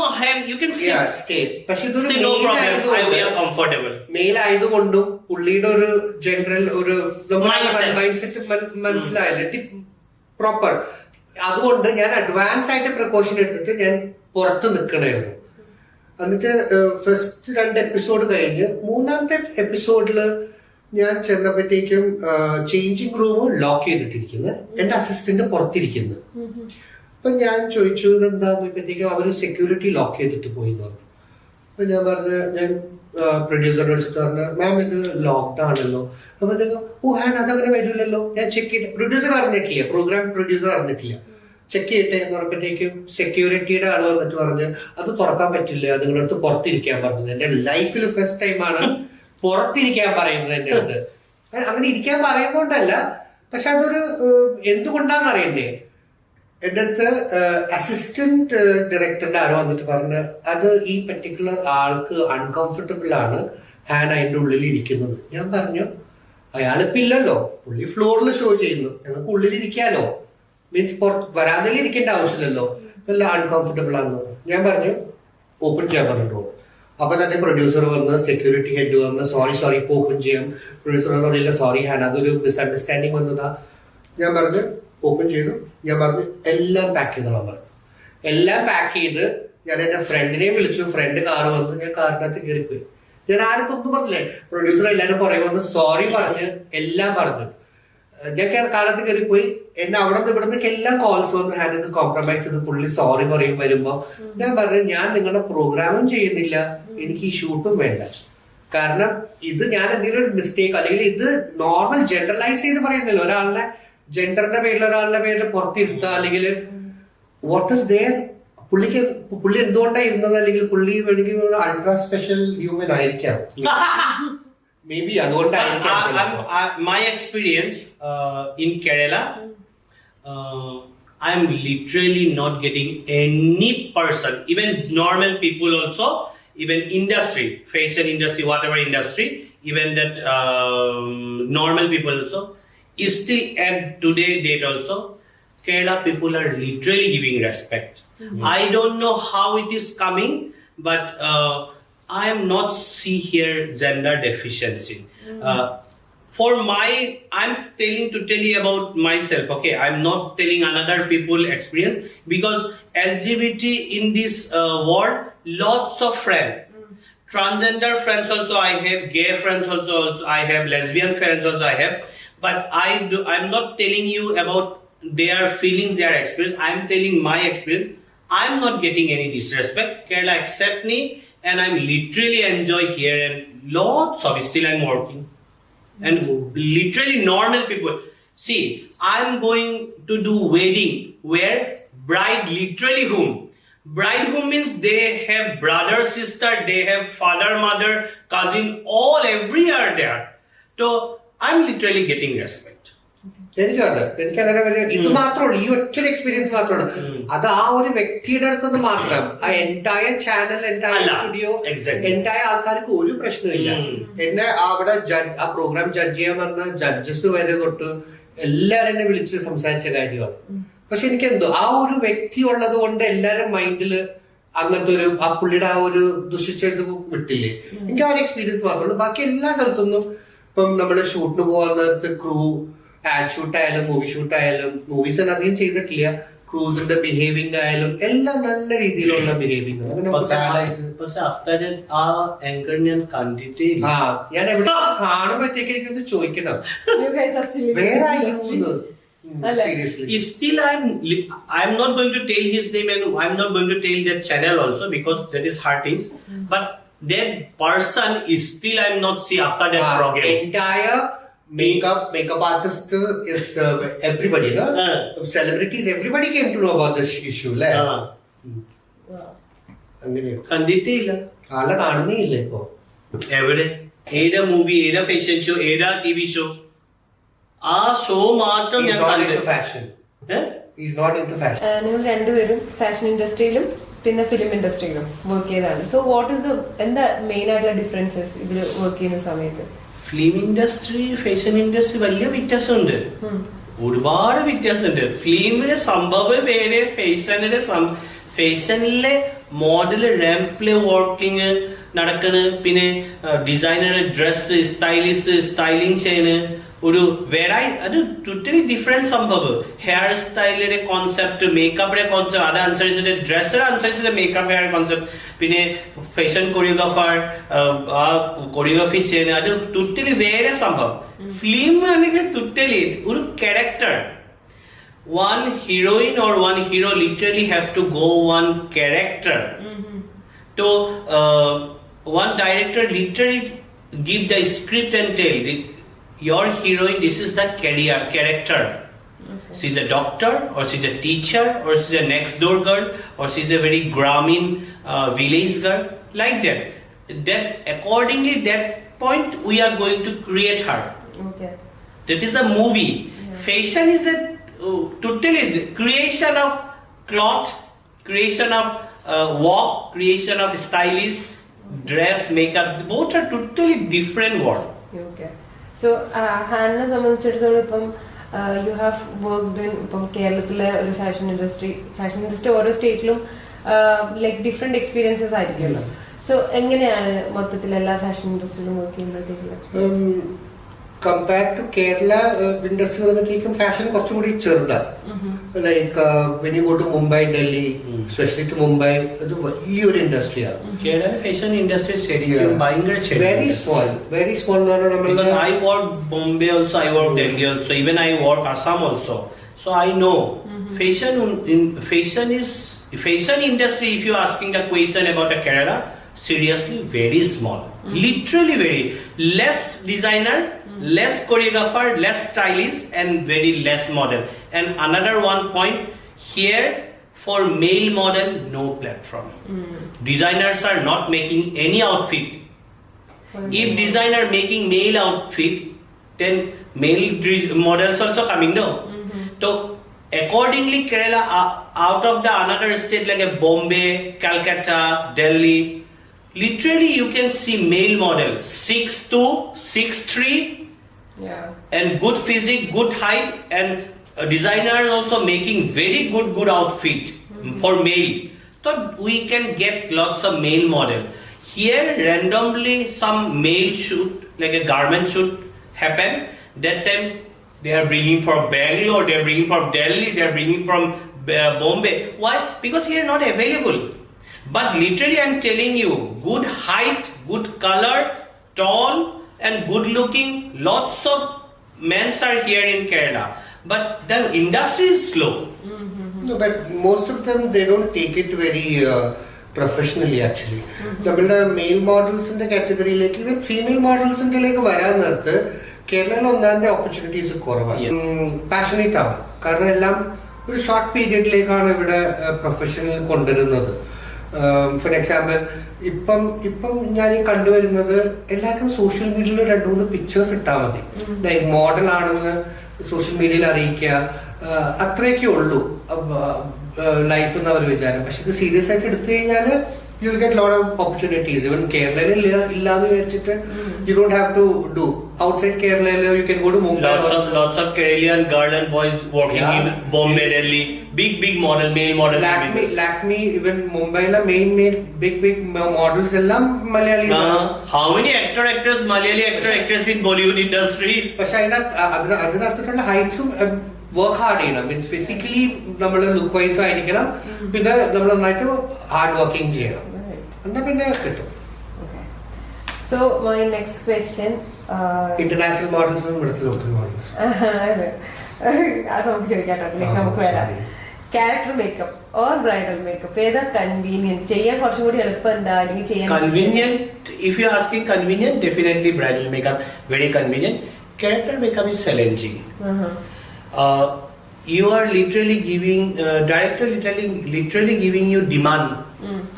you can stay. പക്ഷെ ഇതൊരു no problem, we are comfortable. Male ആയതുകൊണ്ടും പുള്ളിയുടെ ഒരു general ഒരു mind set മനസ്സിലായില്ല proper. അതുകൊണ്ട് ഞാൻ advance ആയിട്ട് പ്രിക്കോഷൻ എടുത്തിട്ട് ഞാൻ പുറത്ത് നിൽക്കണമായിരുന്നു. എന്നിട്ട് ഫസ്റ്റ് 2 എപ്പിസോഡ് കഴിഞ്ഞ് 3ാമത്തെ എപ്പിസോഡില് ഞാൻ ചെന്നപ്പോഴത്തേക്കും ചേഞ്ചിങ് റൂം ലോക്ക് ചെയ്തിട്ടിരിക്കുന്നത്, എന്റെ അസിസ്റ്റന്റ് പുറത്തിരിക്കുന്നത്. അപ്പൊ ഞാൻ ചോദിച്ചു എന്താന്ന് ചോദിച്ചപ്പോഴത്തേക്കും അവര് സെക്യൂരിറ്റി ലോക്ക് ചെയ്തിട്ട് പോയി എന്ന് പറഞ്ഞു. അപ്പൊ ഞാൻ പറഞ്ഞു, ഞാൻ പ്രൊഡ്യൂസറിനെ വിളിച്ചിട്ട് പറഞ്ഞു, മാം ഇത് ലോക്ക്ഡ് ആണല്ലോ. അപ്പോഴത്തേക്കും അതങ്ങനെ വരില്ലല്ലോ, ഞാൻ ചെക്ക് ചെയ്തിട്ട്, പ്രൊഡ്യൂസർ അറിഞ്ഞിട്ടില്ല, പ്രോഗ്രാം പ്രൊഡ്യൂസർ അറിഞ്ഞിട്ടില്ല, ചെക്ക് ചെയ്യട്ടെ എന്ന് പറഞ്ഞപ്പോഴത്തേക്കും സെക്യൂരിറ്റിയുടെ ആൾ വന്നിട്ട് പറഞ്ഞ് അത് തുറക്കാൻ പറ്റില്ല, നിങ്ങളുടെ അടുത്ത് പുറത്തിരിക്കാൻ പറഞ്ഞത്. എന്റെ ലൈഫിൽ ഫസ്റ്റ് ടൈമാണ് പുറത്തിരിക്കാൻ പറയുന്നത് എന്റെ അടുത്ത്. അങ്ങനെ ഇരിക്കാൻ പറയുന്നോണ്ടല്ല, പക്ഷെ അതൊരു എന്തുകൊണ്ടാന്ന് അറിയണ്ടേ. എന്റെ അടുത്ത് അസിസ്റ്റന്റ് ഡയറക്ടറിന്റെ ആരോ വന്നിട്ട് പറഞ്ഞ് അത് ഈ പെർട്ടിക്കുലർ ആൾക്ക് അൺകംഫർട്ടബിൾ ആണ് ഹാൻ അതിന്റെ ഉള്ളിൽ ഇരിക്കുന്നത്. ഞാൻ പറഞ്ഞു, അയാളിപ്പില്ലല്ലോ, പുള്ളി ഫ്ലോറിൽ ഷോ ചെയ്യുന്നു, ഞങ്ങൾക്ക് ഉള്ളിലിരിക്കാലോ, മീൻസ് വരാന്തയിൽ ഇരിക്കേണ്ട ആവശ്യമില്ലല്ലോ, എല്ലാം അൺകംഫർട്ടബിൾ ആണെന്ന്. ഞാൻ പറഞ്ഞു ഓപ്പൺ ചെയ്യാൻ പറഞ്ഞിട്ടോ. അപ്പൊ തന്നെ പ്രൊഡ്യൂസർ വന്ന്, സെക്യൂരിറ്റി ഹെഡ് വന്ന്, സോറി ഇപ്പൊ ഓപ്പൺ ചെയ്യാം. പ്രൊഡ്യൂസർ പറഞ്ഞില്ല, സോറി ഹാൻ, അതൊരു മിസ്അണ്ടർസ്റ്റാൻഡിങ് വന്നതാ. ഞാൻ പറഞ്ഞു ഓപ്പൺ ചെയ്തു. ഞാൻ പറഞ്ഞു എല്ലാം പാക്ക് ചെയ്തോളാൻ പറഞ്ഞു. എല്ലാം പാക്ക് ചെയ്ത് ഞാൻ എന്റെ ഫ്രണ്ടിനെ വിളിച്ചു. ഫ്രണ്ട് കാറ് വന്നു, ഞാൻ കാറിനകത്ത് കയറിപ്പോയി. ഞാൻ ആർക്കും ഒന്നും പറഞ്ഞില്ലേ, പ്രൊഡ്യൂസർ എല്ലാവരും പറയുമ്പോൾ വന്ന് സോറി പറഞ്ഞ് എല്ലാം പറഞ്ഞു. ഞാൻ കാലത്ത് കയറിപ്പോയി. എന്നെ അവിടെ നിന്ന് ഇവിടെ നിന്നൊക്കെ എല്ലാം കോൾസ് വന്ന് ഹാൻഡ് ചെയ്ത് കോംപ്രമൈസ് ചെയ്ത് പുള്ളി സോറി പറയും. വരുമ്പോ ഞാൻ പറഞ്ഞു, ഞാൻ നിങ്ങളുടെ പ്രോഗ്രാമും ചെയ്യുന്നില്ല, എനിക്ക് ഈ ഷൂട്ടും വേണ്ട. കാരണം ഇത് ഞാൻ എന്തെങ്കിലും ഒരു മിസ്റ്റേക്ക് അല്ലെങ്കിൽ ഇത് നോർമൽ ജനറലൈസ് ചെയ്ത് പറയുന്നില്ല. ഒരാളുടെ ജെൻഡറിന്റെ പേരിൽ ഒരാളുടെ പേരിൽ പുറത്തിരുത്തുക അല്ലെങ്കിൽ വാട്ട് ഇസ് ദെയർ പുള്ളി എന്തുകൊണ്ടാണ് ഇരുന്നത് അല്ലെങ്കിൽ പുള്ളി വേണമെങ്കിൽ അൾട്രാ സ്പെഷ്യൽ ഹ്യൂമൻ ആയിരിക്കാം മേ ബി അതുകൊണ്ടായിരിക്കാം. My experience in Kerala, I am literally not getting any person, even normal people also, even industry, fashion industry, whatever industry, even that normal people also, is still at today date also, Kerala people are literally giving respect. I don't know how it is coming, but I am not see here gender deficiency. I'm tell you about myself, okay? I'm not telling another people experience, because LGBT in this world, lots of friends. Transgender friends also I have, gay friends also I have, lesbian friends also I have. But I'm not telling you about their feelings, their experience. I'm telling my experience. I'm not getting any disrespect. Kerala accept me, and I'm literally enjoy here, and lots of it. Still I'm working. And literally normal people. See, I'm going to do wedding where bride literally whom? Bride whom means they have brother, sister, they have father, mother, cousin, all every are there. So I'm literally getting respect. എനിക്കങ്ങനെ വലിയ ഇത് മാത്രമേ ഉള്ളൂ, ഈ ഒറ്റൊരു experience മാത്രമാണ്. അത് ആ ഒരു വ്യക്തിയുടെ അടുത്തുനിന്ന് മാത്രം. ആ entire channel, entire studio, entire ആൾക്കാർക്ക് ഒരു പ്രശ്നമില്ല. എന്നെ അവിടെ ആ പ്രോഗ്രാം ജഡ്ജ് ചെയ്യാൻ വന്ന ജഡ്ജസ് വരെ തൊട്ട് എല്ലാരും എന്നെ വിളിച്ച് സംസാരിച്ച കാര്യമാണ്. പക്ഷെ എനിക്കെന്തോ ആ ഒരു വ്യക്തി ഉള്ളത് കൊണ്ട് എല്ലാരും മൈൻഡില് അങ്ങനത്തെ ഒരു ആ പുള്ളിയുടെ ആ ഒരു ദുഷിച്ചത് വിട്ടില്ലേ. എനിക്ക് ആ ഒരു എക്സ്പീരിയൻസ് മാത്രമേ ഉള്ളൂ. ബാക്കി എല്ലാ സ്ഥലത്തൊന്നും ഇപ്പം നമ്മള് ഷൂട്ടിന് പോകുന്ന ക്രൂ, ആഡ് ഷൂട്ട് ആയാലും മൂവി ഷൂട്ട് ആയാലും, മൂവീസ് തന്നെ അധികം ചെയ്തിട്ടില്ല, ക്രൂസിന്റെ ബിഹേവിംഗ് ആയാലും എല്ലാം നല്ല രീതിയിലുള്ള ബിഹേവിംഗ്. ഞാൻ എവിടെ കാണുമ്പോഴത്തേക്ക് എനിക്കൊന്ന് ചോദിക്കണം, വേറെ Still, I'm not going to tell his name, and I'm not going to tell that channel also, because that is hurting. But that person is still I'm not see after that program. Entire makeup artist is everybody, no? Celebrities, everybody came to know about this issue, like. കണ്ടിട്ടേ ഇല്ല, ആളെ കാണുന്നേ ഇല്ല ഇപ്പൊ. എവിടെ ഏതാ movie, ഏതാ fashion show, ഏതാ ടിവി ഷോ, ആ ഷോ മാത്രം ഞാൻ നിങ്ങൾ രണ്ടുപേരും ഫാഷൻ ഇൻഡസ്ട്രിയിലും പിന്നെ ഫിലിം ഇൻഡസ്ട്രിയിലും വർക്ക് ചെയ്താണ്. സോ വാട്ട് ഇസ് എന്താ മെയിൻ ആയിട്ടുള്ള ഡിഫറൻസസ് ഇതിൽ വർക്ക് ചെയ്യുന്ന സമയത്ത്? ഫിലിം ഇൻഡസ്ട്രി, ഫാഷൻ ഇൻഡസ്ട്രി വലിയ വ്യത്യാസമുണ്ട്, ഒരുപാട് വ്യത്യാസമുണ്ട്. ഫിലിമിലെ സംഭവം വേറെ, ഫാഷനിലെ മോഡല് റാമ്പില് വർക്കിംഗ് നടക്കണ്, പിന്നെ ഡിസൈനർ ഡ്രസ്, സ്റ്റൈലിംഗ് ചെയ്യുന്ന ഒരു അത് ടോട്ടലി ഡിഫറെന്റ് സംഭവം. ഹെയർ സ്റ്റൈലിന്റെ കോൺസെപ്റ്റ്, മേക്കപ്പിന്റെ കോൺസെപ്റ്റ്, അതനുസരിച്ചിട്ട് ഡ്രസ്സിന് അനുസരിച്ചിട്ട് മേക്കപ്പ്, ഹെയർ കോൺസെപ്റ്റ്, പിന്നെ ഫാഷൻ കൊറിയോഗ്രാഫർ ആ കൊറിയോഗ്രാഫി ചെയ്യുന്ന അത് ടോട്ടലി വേറെ സംഭവം. ഫിലിം ആണെങ്കിൽ ടോട്ടലി ഒരു character, one heroine or one hero literally have to go one character. So one director literally give the script and tell your heroine, this is the character. She's a doctor, or she's a teacher, or she's a next door girl, or she's a very Gramin village girl, like that. That accordingly that point we are going to create her. Okay. That is a movie. Fashion is a totally creation of cloth, creation of walk, creation of stylist, dress, makeup. Both are totally different world. Okay. So ഹാനിനെ സംബന്ധിച്ചിടത്തോളം ഇപ്പം you have worked in ഇപ്പം കേരളത്തിലെ ഒരു fashion industry ഓരോ സ്റ്റേറ്റിലും like different experiences ആയിരിക്കുമല്ലോ. So എങ്ങനെയാണ് മൊത്തത്തിൽ എല്ലാ ഫാഷൻ ഇൻഡസ്ട്രിയിലും വർക്ക് ചെയ്യുമ്പോഴത്തേക്കും? കമ്പയർ ടു കേരള ഇൻഡസ്ട്രി പറയുമ്പോഴത്തേക്കും ഫാഷൻ കുറച്ചും കൂടി ചെറുതാണ്. Like when you go to Mumbai, Delhi, specially to Mumbai, അത് വലിയൊരു ഇൻഡസ്ട്രിയാണ്. കേരള ഫാഷൻ ഇൻഡസ്ട്രി ശരിക്കും ഭയങ്കര വെരി സ്മോൾ എന്ന് പറഞ്ഞാൽ നമ്മൾ I work Bombay also, I work Delhi also, even I work Assam also, so I know fashion industry. If you asking the question about Kerala, seriously very small. Literally very less designer, less choreographer, less stylist, and very less model. And another one point here, for male model, no platform. Designers are not making any outfit. If designer making male outfit, then male models also coming, no? So accordingly, Kerala out of the another state like a Bombay, Calcutta, Delhi, literally you can see male model 6'2", 6'3", Yeah. and good physique, good height, and designers also making very good outfit for male. So we can get lots of male model. Here randomly some male shoot, like a garment shoot happen. That time they are bringing from Bangalore, they are bringing from Delhi, they are bringing from Bombay. Why? Because here not available. But literally I'm telling you, good height, good color, tall and good looking, lots of men are here in Kerala. But the industry is slow. No, but most of them, they don't take it very professionally actually. The male models in the category, like even female models in the like Kerala ഒന്നാമത്തെ opportunities കുറവാണ്. Passionate ആവും, കാരണം എല്ലാം ഒരു short പീരിയഡിലേക്കാണ് ഇവിടെ professional കൊണ്ടുവരുന്നത്. For example ഇപ്പം ഞാൻ ഈ കണ്ടുവരുന്നത് എല്ലാവർക്കും സോഷ്യൽ മീഡിയയിൽ 2-3 പിക്ചേഴ്സ് ഇട്ടാൽ മതി, ലൈക്ക് മോഡൽ ആണെന്ന് സോഷ്യൽ മീഡിയയിൽ അറിയിക്കുക, അത്രയൊക്കെ ഉള്ളൂ ലൈഫ് എന്ന് അവർ വിചാരം. പക്ഷെ ഇത് സീരിയസ് ആയിട്ട് എടുത്തു കഴിഞ്ഞാൽ you will get a lot of opportunities. Even Kerala illadu vechittu you don't have to do outside Kerala. You can go to Mumbai. Lots of Keralian girl and boys working in Bombay, Delhi. Big model, male model. Lakme, even Mumbai la main big models ellam Malayalis. How many actors, Malayali actors in Bollywood industry? പക്ഷെ അതിനകത്തുള്ള ഹൈറ്റ്സും work hard ചെയ്യണം. Means physically നമ്മൾ look wise ആയിരിക്കണം, പിന്നെ നമ്മൾ നന്നായിട്ട് hard working ചെയ്യണം, എന്നാ പിന്നെ കിട്ടും. So my next question, international മോഡൽസും ഇവിടുത്തെ ലോക്കൽ മോഡൽസ് അത് നമുക്ക് ചോദിക്കാട്ടോ, അതിലേക്ക് നമുക്ക് വരാം. Character makeup or bridal makeup ഏതാ കൺവീനിയന്റ്, ചെയ്യാൻ കുറച്ചും കൂടി എളുപ്പം എന്താ, അല്ലെങ്കിൽ ചെയ്യാൻ convenient? If you are asking convenient, definitely bridal makeup very convenient. Character makeup is challenging. You are literally giving director literally giving you demand.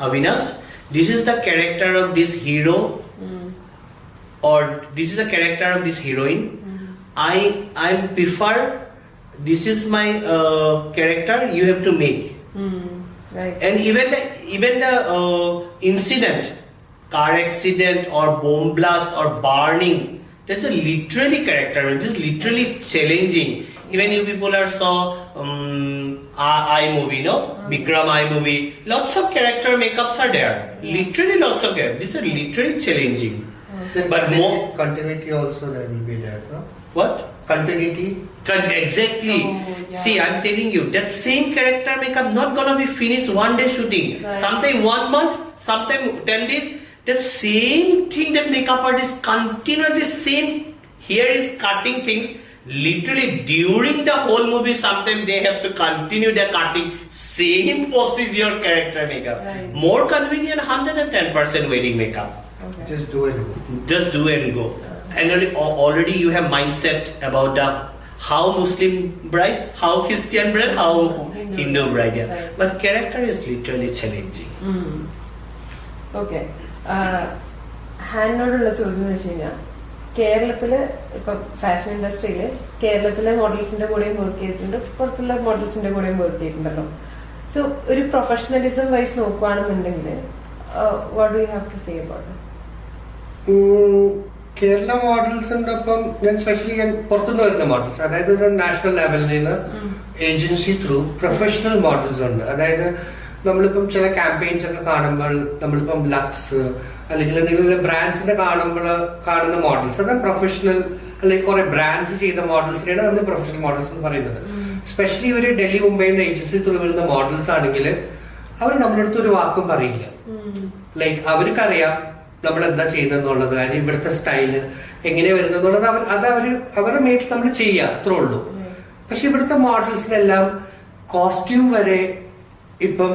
Avinash, this is the character of this hero, or this is the character of this heroine. I prefer this is my character, you have to make. Right. And even the incident, car accident or bomb blast or burning, that's a literally character. It is literally challenging. Even you people are saw I movie, no? Bikram I movie. Lots of character makeups are there. Literally lots of character. These are literally challenging. But more continuity also there will be there, no? what? Continuity. Exactly. Yeah. See, I'm telling you, that same character makeup not gonna be finished one day shooting. Right. Sometime 1 month, sometime 10 days. That same thing that makeup artist continue the same. Here is cutting things. Literally during the whole movie, sometimes they have to continue their cutting. Same procedure, character makeup. Right. More convenient, 110% wedding makeup. Okay. Just do it. Just do and go. And already you have mindset about the how Muslim bride, how Christian bride, how Hindu bride. Yeah. Right. But character is literally challenging. Okay, ഹാൻഡിനോടുള്ള ചോദ്യം എന്ന് വെച്ച് കഴിഞ്ഞാൽ കേരളത്തില് ഇപ്പൊ fashion ഇൻഡസ്ട്രിയില് കേരളത്തിലെ മോഡൽസിന്റെ കൂടെയും work ചെയ്തിട്ടുണ്ട്, പുറത്തുള്ള മോഡൽസിന്റെ കൂടെയും വർക്ക് ചെയ്തിട്ടുണ്ടല്ലോ. സോ ഒരു പ്രൊഫഷണലിസം വൈസ് നോക്കുകയാണെന്നുണ്ടെങ്കിൽ what do you have to say about Kerala മോഡൽസിന്റെ ഒപ്പം ഞാൻ സ്പെഷ്യലി ഞാൻ പുറത്തുനിന്ന് വരുന്ന മോഡൽസ്, അതായത് ഒരു നാഷണൽ ലെവലിൽ നിന്ന് ഏജൻസി ത്രൂ പ്രൊഫഷണൽ മോഡൽസ് ഉണ്ട്. അതായത് നമ്മളിപ്പം ചില ക്യാമ്പയിൻസ് ഒക്കെ കാണുമ്പോൾ, നമ്മളിപ്പം ലക്സ് അല്ലെങ്കിൽ എന്തെങ്കിലും ബ്രാൻഡ്സിനെ കാണുന്ന മോഡൽസ്, അത് പ്രൊഫഷണൽ അല്ലെങ്കിൽ കുറെ ബ്രാൻഡ്സ് ചെയ്ത മോഡൽസിനെയാണ് നമ്മൾ പ്രൊഫഷണൽ മോഡൽസ് എന്ന് പറയുന്നത്. സ്പെഷ്യലി ഇവര് ഡൽഹി മുംബൈന്ന് ഏജൻസി ത്രൂ വരുന്ന മോഡൽസ് ആണെങ്കിൽ അവർ നമ്മളടുത്ത് ഒരു വാക്കും പറയില്ല. ലൈക്ക് അവർക്കറിയാം നമ്മൾ എന്താ ചെയ്യുന്നതെന്നുള്ളത്, കാര്യം ഇവിടുത്തെ സ്റ്റൈല് എങ്ങനെ വരുന്നതെന്നുള്ളത് അവരുടെ മേറ്റ് നമ്മൾ ചെയ്യുക, അത്രേ ഉള്ളൂ. പക്ഷെ ഇവിടുത്തെ മോഡൽസിനെല്ലാം കോസ്റ്റ്യൂം വരെ ഇപ്പം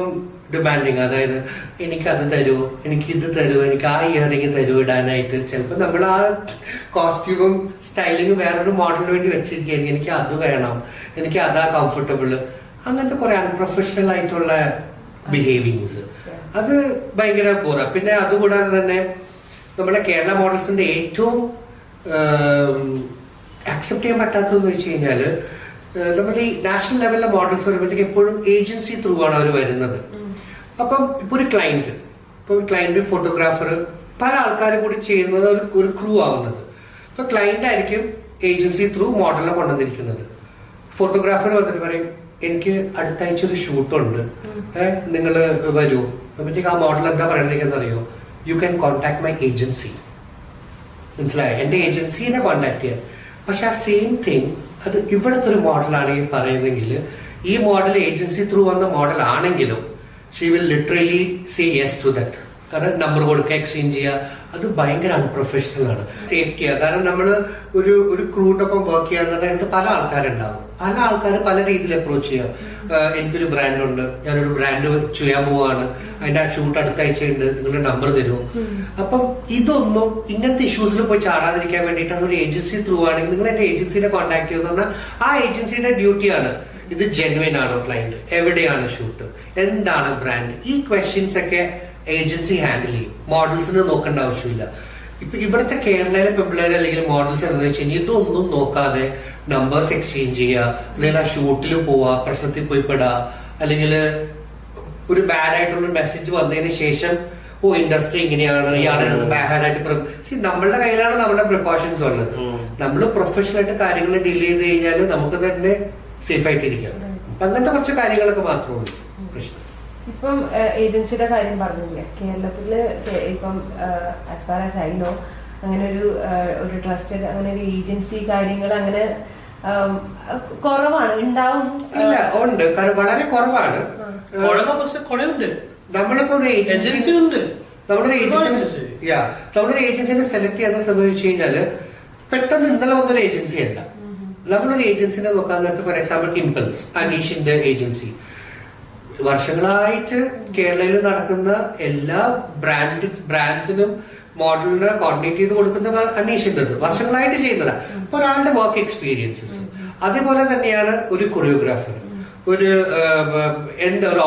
ഡിമാൻഡിങ്, അതായത് എനിക്ക് അത് തരുമോ, എനിക്ക് ഇത് തരുമോ, എനിക്ക് ആ ഇയറിംഗ് തരുമോ ഇടാനായിട്ട്. ചിലപ്പോൾ നമ്മൾ ആ കോസ്റ്റ്യൂമും സ്റ്റൈലിങ്ങും വേറൊരു മോഡലിന് വേണ്ടി വെച്ചിരിക്കുകയാണെങ്കിൽ എനിക്ക് അത് വേണം, എനിക്ക് അതാ കംഫർട്ടബിൾ, അങ്ങനത്തെ കുറെ അൺപ്രൊഫഷണൽ ആയിട്ടുള്ള ബിഹേവിയേഴ്സ്, അത് ഭയങ്കര ബോറാ. പിന്നെ അതുകൂടാതെ തന്നെ നമ്മളെ കേരള മോഡൽസിന്റെ ഏറ്റവും അക്സെപ്റ്റ് ചെയ്യാൻ പറ്റാത്തതെന്ന് വെച്ച് കഴിഞ്ഞാല്, നമ്മൾ ഈ നാഷണൽ ലെവലിലെ മോഡൽസ് വരുമ്പോഴത്തേക്ക് എപ്പോഴും ഏജൻസി ത്രൂ ആണ് അവർ വരുന്നത്. അപ്പം ഇപ്പൊ ഒരു ക്ലയന്റ് ഫോട്ടോഗ്രാഫർ പല ആൾക്കാരും കൂടി ചെയ്യുന്നത് ഒരു ക്രൂ ആവുന്നത്. ഇപ്പൊ ക്ലയന്റ് ആയിരിക്കും ഏജൻസി ത്രൂ മോഡലിനെ കൊണ്ടുവന്നിരിക്കുന്നത്. ഫോട്ടോഗ്രാഫർ വന്നിട്ട് പറയും എനിക്ക് അടുത്ത ആഴ്ച ഒരു ഷൂട്ടുണ്ട്, നിങ്ങൾ വരൂ. അപ്പോഴത്തേക്ക് ആ മോഡൽ എന്താ പറയണെന്ന് അറിയോ, you can contact my agency. മനസ്സിലായോ? എന്റെ ഏജൻസിനെ കോൺടാക്ട് ചെയ്യാൻ. പക്ഷെ ആ സെയിം തിങ് അത് ഇവിടുത്തെ ഒരു മോഡലാണെങ്കിൽ പറയുന്നെങ്കിൽ, ഈ മോഡൽ ഏജൻസി ത്രൂ വന്ന മോഡൽ ആണെങ്കിലും she will literally say yes to that. കാരണം നമ്പർ കൊടുക്കുക, എക്സ്ചേഞ്ച് ചെയ്യുക, അത് ഭയങ്കര അൺപ്രൊഫഷണൽ ആണ്. സേഫ്റ്റിയാണ്. കാരണം നമ്മൾ ഒരു ക്രൂവിനൊപ്പം വർക്ക് ചെയ്യാന്ന് പറഞ്ഞാൽ പല ആൾക്കാരുണ്ടാവും. പല ആൾക്കാർ പല രീതിയിൽ അപ്രോച്ച് ചെയ്യാം. എനിക്കൊരു ബ്രാൻഡ് ഉണ്ട്, ഞാനൊരു ബ്രാൻഡ് ചെയ്യാൻ പോവാണ്, അതിന്റെ ആ ഷൂട്ട് അടുത്ത ആഴ്ചയുണ്ട്, നിങ്ങളുടെ നമ്പർ തരുമോ. അപ്പം ഇതൊന്നും ഇങ്ങനത്തെ ഇഷ്യൂസിൽ പോയി ചാടാതിരിക്കാൻ വേണ്ടിയിട്ടാണ് ഒരു ഏജൻസി ത്രൂ ആണെങ്കിൽ നിങ്ങൾ എന്റെ ഏജൻസിനെ കോൺടാക്ട് ചെയ്യുമെന്ന് പറഞ്ഞാൽ ആ ഏജൻസിയുടെ ഡ്യൂട്ടിയാണ് ഇത് ജെന്യുവൻ ആണോ ക്ലയന്റ്, എവിടെയാണ് ഷൂട്ട്, എന്താണ് ബ്രാൻഡ്, ഈ ക്വസ്റ്റ്യൻസ് ഒക്കെ ഏജൻസി ഹാൻഡിൽ ചെയ്യും. മോഡൽസിന് നോക്കേണ്ട ആവശ്യമില്ല. ഇപ്പൊ ഇവിടുത്തെ കേരളയിലെ പെമ്പിള്ളേരെ അല്ലെങ്കിൽ മോഡൽസ് എന്താണെന്ന് വെച്ച് കഴിഞ്ഞാൽ ഇതൊന്നും നോക്കാതെ നമ്പേഴ്സ് എക്സ്ചേഞ്ച് ചെയ്യുക, അല്ലെങ്കിൽ ആ ഷൂട്ടിൽ പോവുക, പ്രശ്നത്തിൽ പോയി പെടുക, അല്ലെങ്കിൽ ഒരു ബാഡ് ആയിട്ടുള്ള മെസ്സേജ് വന്നതിന് ശേഷം ഓ ഇൻഡസ്ട്രി ഇങ്ങനെയാണ്, ഇയാളെ ബാഡ് ആയിട്ട് നമ്മളുടെ കയ്യിലാണ് നമ്മുടെ പ്രിക്കോഷൻസ് ഉള്ളത്. നമ്മൾ പ്രൊഫഷണൽ ആയിട്ട് കാര്യങ്ങൾ ഡീൽ ചെയ്ത് കഴിഞ്ഞാൽ നമുക്ക് തന്നെ സേഫ് ആയിട്ടിരിക്കാം. അങ്ങനത്തെ കുറച്ച് കാര്യങ്ങളൊക്കെ മാത്രമേ ഉള്ളൂ പ്രശ്നം. ഇപ്പം ഏജൻസിയുടെ കാര്യം പറഞ്ഞില്ലേ, കേരളത്തില് ഇപ്പം as far as I know അങ്ങനെ ഒരു ട്രസ്റ്റഡ് അങ്ങനെ ഒരു ഏജൻസി കാര്യങ്ങൾ അങ്ങനെ കുറവാണ്. ഉണ്ടാവും ഇല്ല, ഉണ്ട്, വളരെ കുറവാണ്. നമ്മളിപ്പോ ഒരു ഏജൻസി ഉണ്ട്, നമ്മളൊരു ഏജൻസിനെ സെലക്ട് ചെയ്യാൻ വെച്ച് കഴിഞ്ഞാല് പെട്ടെന്ന് ഇന്നലെ വന്നൊരു ഏജൻസി അല്ല. നമ്മളൊരു ഏജൻസിനെ നോക്കാൻ നേരത്തെ ഫോർ എക്സാമ്പിൾ ഇമ്പൾസ്, അനീഷിന്റെ ഏജൻസി വർഷങ്ങളായിട്ട് കേരളയിൽ നടക്കുന്ന എല്ലാ ബ്രാൻഡ്സിനും മോഡലിന് കോർഡിനേറ്റ് ചെയ്ത് കൊടുക്കുന്ന അനീഷിന്റെ വർഷങ്ങളായിട്ട് ചെയ്യുന്നതാണ്. അപ്പൊ ഒരാളുടെ വർക്ക് എക്സ്പീരിയൻസസ്. അതേപോലെ തന്നെയാണ് ഒരു കൊറിയോഗ്രാഫർ, ഒരു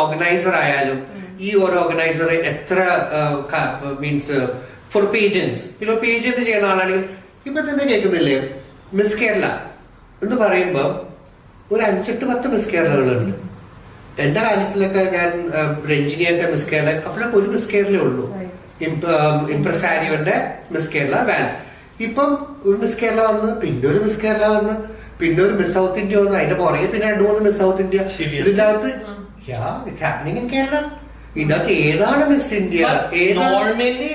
ഓർഗനൈസർ ആയാലും. ഈ ഒരു ഓർഗനൈസർ എത്ര മീൻസ് ഫോർ പേജൻസ്, പിന്നെ പേജൻസ് ചെയ്യുന്ന ആളാണെങ്കിൽ ഇപ്പൊ തന്നെ കേൾക്കുന്നില്ലേ മിസ് കേരള എന്ന് പറയുമ്പോ ഒരു 5-10 മിസ് കേരളകളുണ്ട്. എന്റെ കാലത്തിലൊക്കെ ഞാൻ രഞ്ജിനിയൊക്കെ മിസ് കേരള, അപ്പോഴൊക്കെ ഒരു മിസ് കേരളേ ഉള്ളൂ, ഇംപ്രസാരിയോന്റെ മിസ് കേരള വാൻ. ഇപ്പം ഒരു മിസ് കേരള വന്ന്, പിന്നെ ഒരു മിസ് കേരള വന്ന്, പിന്നെ ഒരു മിസ് സൗത്ത് ഇന്ത്യ വന്നു, അതിന്റെ പുറകെ പിന്നെ 2-3 മിസ് സൗത്ത് ഇന്ത്യ. ഇതിന്റെ അകത്ത് ഇറ്റ്സ് ഹാപ്പനിങ് ഇൻ കേരള. ഇതിന്റെ അകത്ത് ഏതാണ് miss India, Normally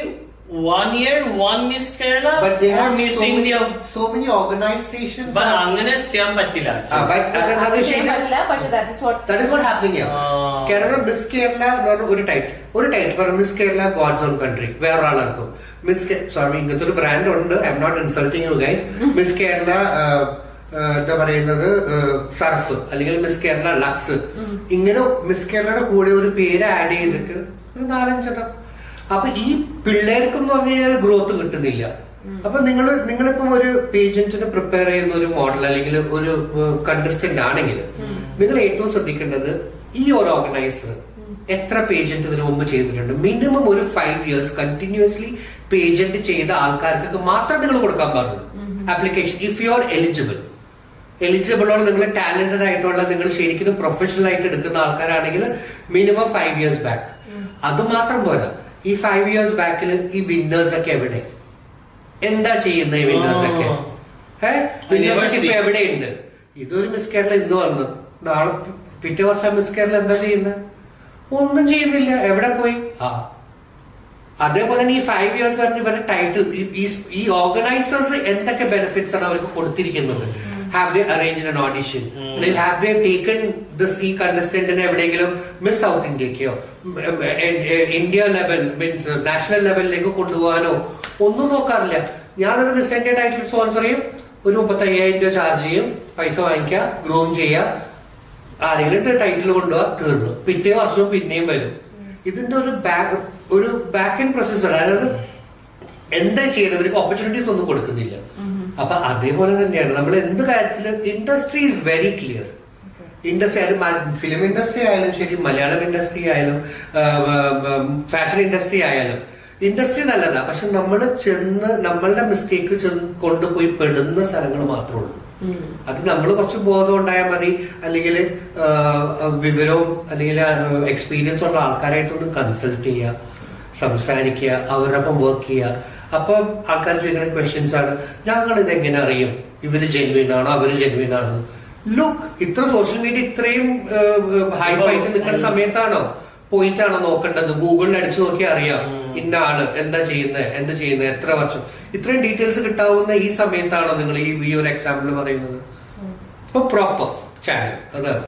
1 year 1 Miss Kerala, but they have Miss India. So many organizations. But അങ്ങനെ ചെയ്യാൻ പറ്റില്ല. But that is what happening here. Kerala Miss Kerala ഒരു ടൈറ്റ് പറ Miss Kerala God's own country വേറെ ആളാർക്കും സോറി ഇങ്ങനത്തെ ഒരു ബ്രാൻഡ് ഉണ്ട്. I am not insulting you guys. Miss Kerala എന്താ പറയുന്നത് സർഫ്, അല്ലെങ്കിൽ മിസ് കേരള ലക്സ്, ഇങ്ങനെ മിസ് കേരളയുടെ കൂടെ ഒരു പേര് ആഡ് ചെയ്തിട്ട് ഒരു 4-5 അപ്പൊ ഈ പിള്ളേർക്കെന്ന് പറഞ്ഞു കഴിഞ്ഞാൽ ഗ്രോത്ത് കിട്ടുന്നില്ല. അപ്പൊ നിങ്ങളിപ്പം ഒരു പേജന്റിന് പ്രിപ്പയർ ചെയ്യുന്ന ഒരു മോഡൽ അല്ലെങ്കിൽ ഒരു കണ്ടസ്റ്റന്റ് ആണെങ്കിൽ നിങ്ങൾ ഏറ്റവും ശ്രദ്ധിക്കേണ്ടത് ഈ ഒരു ഓർഗനൈസർ എത്ര പേജന്റ് ഇതിനു മുമ്പ് ചെയ്തിട്ടുണ്ട്. മിനിമം ഒരു 5 years കണ്ടിന്യൂസ്ലി പേജന്റ് ചെയ്ത ആൾക്കാർക്ക് മാത്രം നിങ്ങൾ കൊടുക്കാൻ പാടുള്ളൂ application. If you are eligible ഉള്ള നിങ്ങൾ ടാലന്റഡ് ആയിട്ടുള്ള നിങ്ങൾ ശരിക്കും പ്രൊഫഷണൽ ആയിട്ട് എടുക്കുന്ന ആൾക്കാരാണെങ്കിൽ മിനിമം 5 years ബാക്ക്. അത് മാത്രം പോരാ, ഈ 5 years ബാക്കിൽ ഈ വിന്നേഴ്സ് ഒക്കെ എവിടെ, എന്താ ചെയ്യുന്നത് ഈ വിന്നേഴ്സ് ഒക്കെ? വിന്നേഴ്സ് ഒക്കെ ഇപ്പൊ എവിടെയുണ്ട്? ഇതൊരു മിസ് കേരള ഇന്ന് വന്നു, നാളെ പിറ്റേ വർഷം മിസ് കേരള എന്താ ചെയ്യുന്നത്? ഒന്നും ചെയ്യുന്നില്ല, എവിടെ പോയി? അതേപോലെ ഈ 5 years ഇവരുടെ ടൈറ്റിൽ ഈ ഓർഗനൈസേഴ്സ് എന്തൊക്കെ ബെനിഫിറ്റ്സ് ആണ് അവർക്ക് കൊടുത്തിരിക്കുന്നത്? Have they arranged an audition? Have they taken this contestant എവിടെയെങ്കിലും മിസ് സൗത്ത് ഇന്ത്യക്കോ ഇന്ത്യ ലെവൽ മീൻസ് നാഷണൽ ലെവലിലേക്ക് കൊണ്ടുപോകാനോ ഒന്നും നോക്കാറില്ല. ഞാനൊരു മിസ് ഇന്ത്യ ടൈറ്റിൽ സ്പോൺസർ ചെയ്യും, ഒരു 35,000 രൂപ ചാർജ് ചെയ്യും, പൈസ വാങ്ങിക്കുക, ഗ്രൂം ചെയ്യുക, ആരെങ്കിലും ടൈറ്റിൽ കൊണ്ടുപോവാ, തീർന്നു. പിറ്റേ വർഷവും പിന്നെയും വരും. ഇതിന്റെ ഒരു ബാക്ക് എൻഡ് പ്രോസസ്സർ, അതായത് എന്താ ചെയ്യുന്നത്, ഇവർക്ക് ഓപ്പർച്യൂണിറ്റീസ് ഒന്നും കൊടുക്കുന്നില്ല. അപ്പൊ അതേപോലെ തന്നെയാണ് നമ്മൾ എന്ത് കാര്യത്തിലും industry is very clear. Industry ആയാലും ഫിലിം ഇൻഡസ്ട്രി ആയാലും ശരി, മലയാളം ഇൻഡസ്ട്രി ആയാലും ഫാഷൻ ഇൻഡസ്ട്രി ആയാലും, ഇൻഡസ്ട്രി നല്ലതാ. പക്ഷെ നമ്മൾ ചെന്ന് നമ്മളുടെ മിസ്റ്റേക്ക് കൊണ്ടുപോയി പെടുന്ന സ്ഥലങ്ങൾ മാത്രമേ ഉള്ളൂ. അത് നമ്മൾ കുറച്ച് ബോധം ഉണ്ടായാൽ മതി, അല്ലെങ്കിൽ വിവരവും അല്ലെങ്കിൽ എക്സ്പീരിയൻസ് ഉള്ള ആൾക്കാരായിട്ടൊന്ന് കൺസൾട്ട് ചെയ്യുക, സംസാരിക്കുക, അവരോടൊപ്പം വർക്ക് ചെയ്യുക. അപ്പം ആൾക്കാർ ചോദിക്കുന്ന ക്വസ്റ്റ്യൻസ് ആണ്, ഞങ്ങൾ ഇതെങ്ങനെ അറിയും ഇവര് ജെന്വിൻ ആണോ അവര് ജെന്വിൻ ആണോ? ലുക്ക്, ഇത്ര സോഷ്യൽ മീഡിയ ഇത്രയും ഹൈപ്പായിട്ട് നിൽക്കുന്ന സമയത്താണോ പോയിട്ടാണോ നോക്കേണ്ടത്? ഗൂഗിളിൽ അടിച്ചു നോക്കി അറിയാം ഇന്ന ആള് എന്താ ചെയ്യുന്നത്, എത്ര വർഷം, ഇത്രയും ഡീറ്റെയിൽസ് കിട്ടാവുന്ന ഈ സമയത്താണോ നിങ്ങൾ ഈ ഒരു എക്സാമ്പിൾ പറയുന്നത്? ഇപ്പൊ പ്രോപ്പർ ചാനൽ അതാണ്.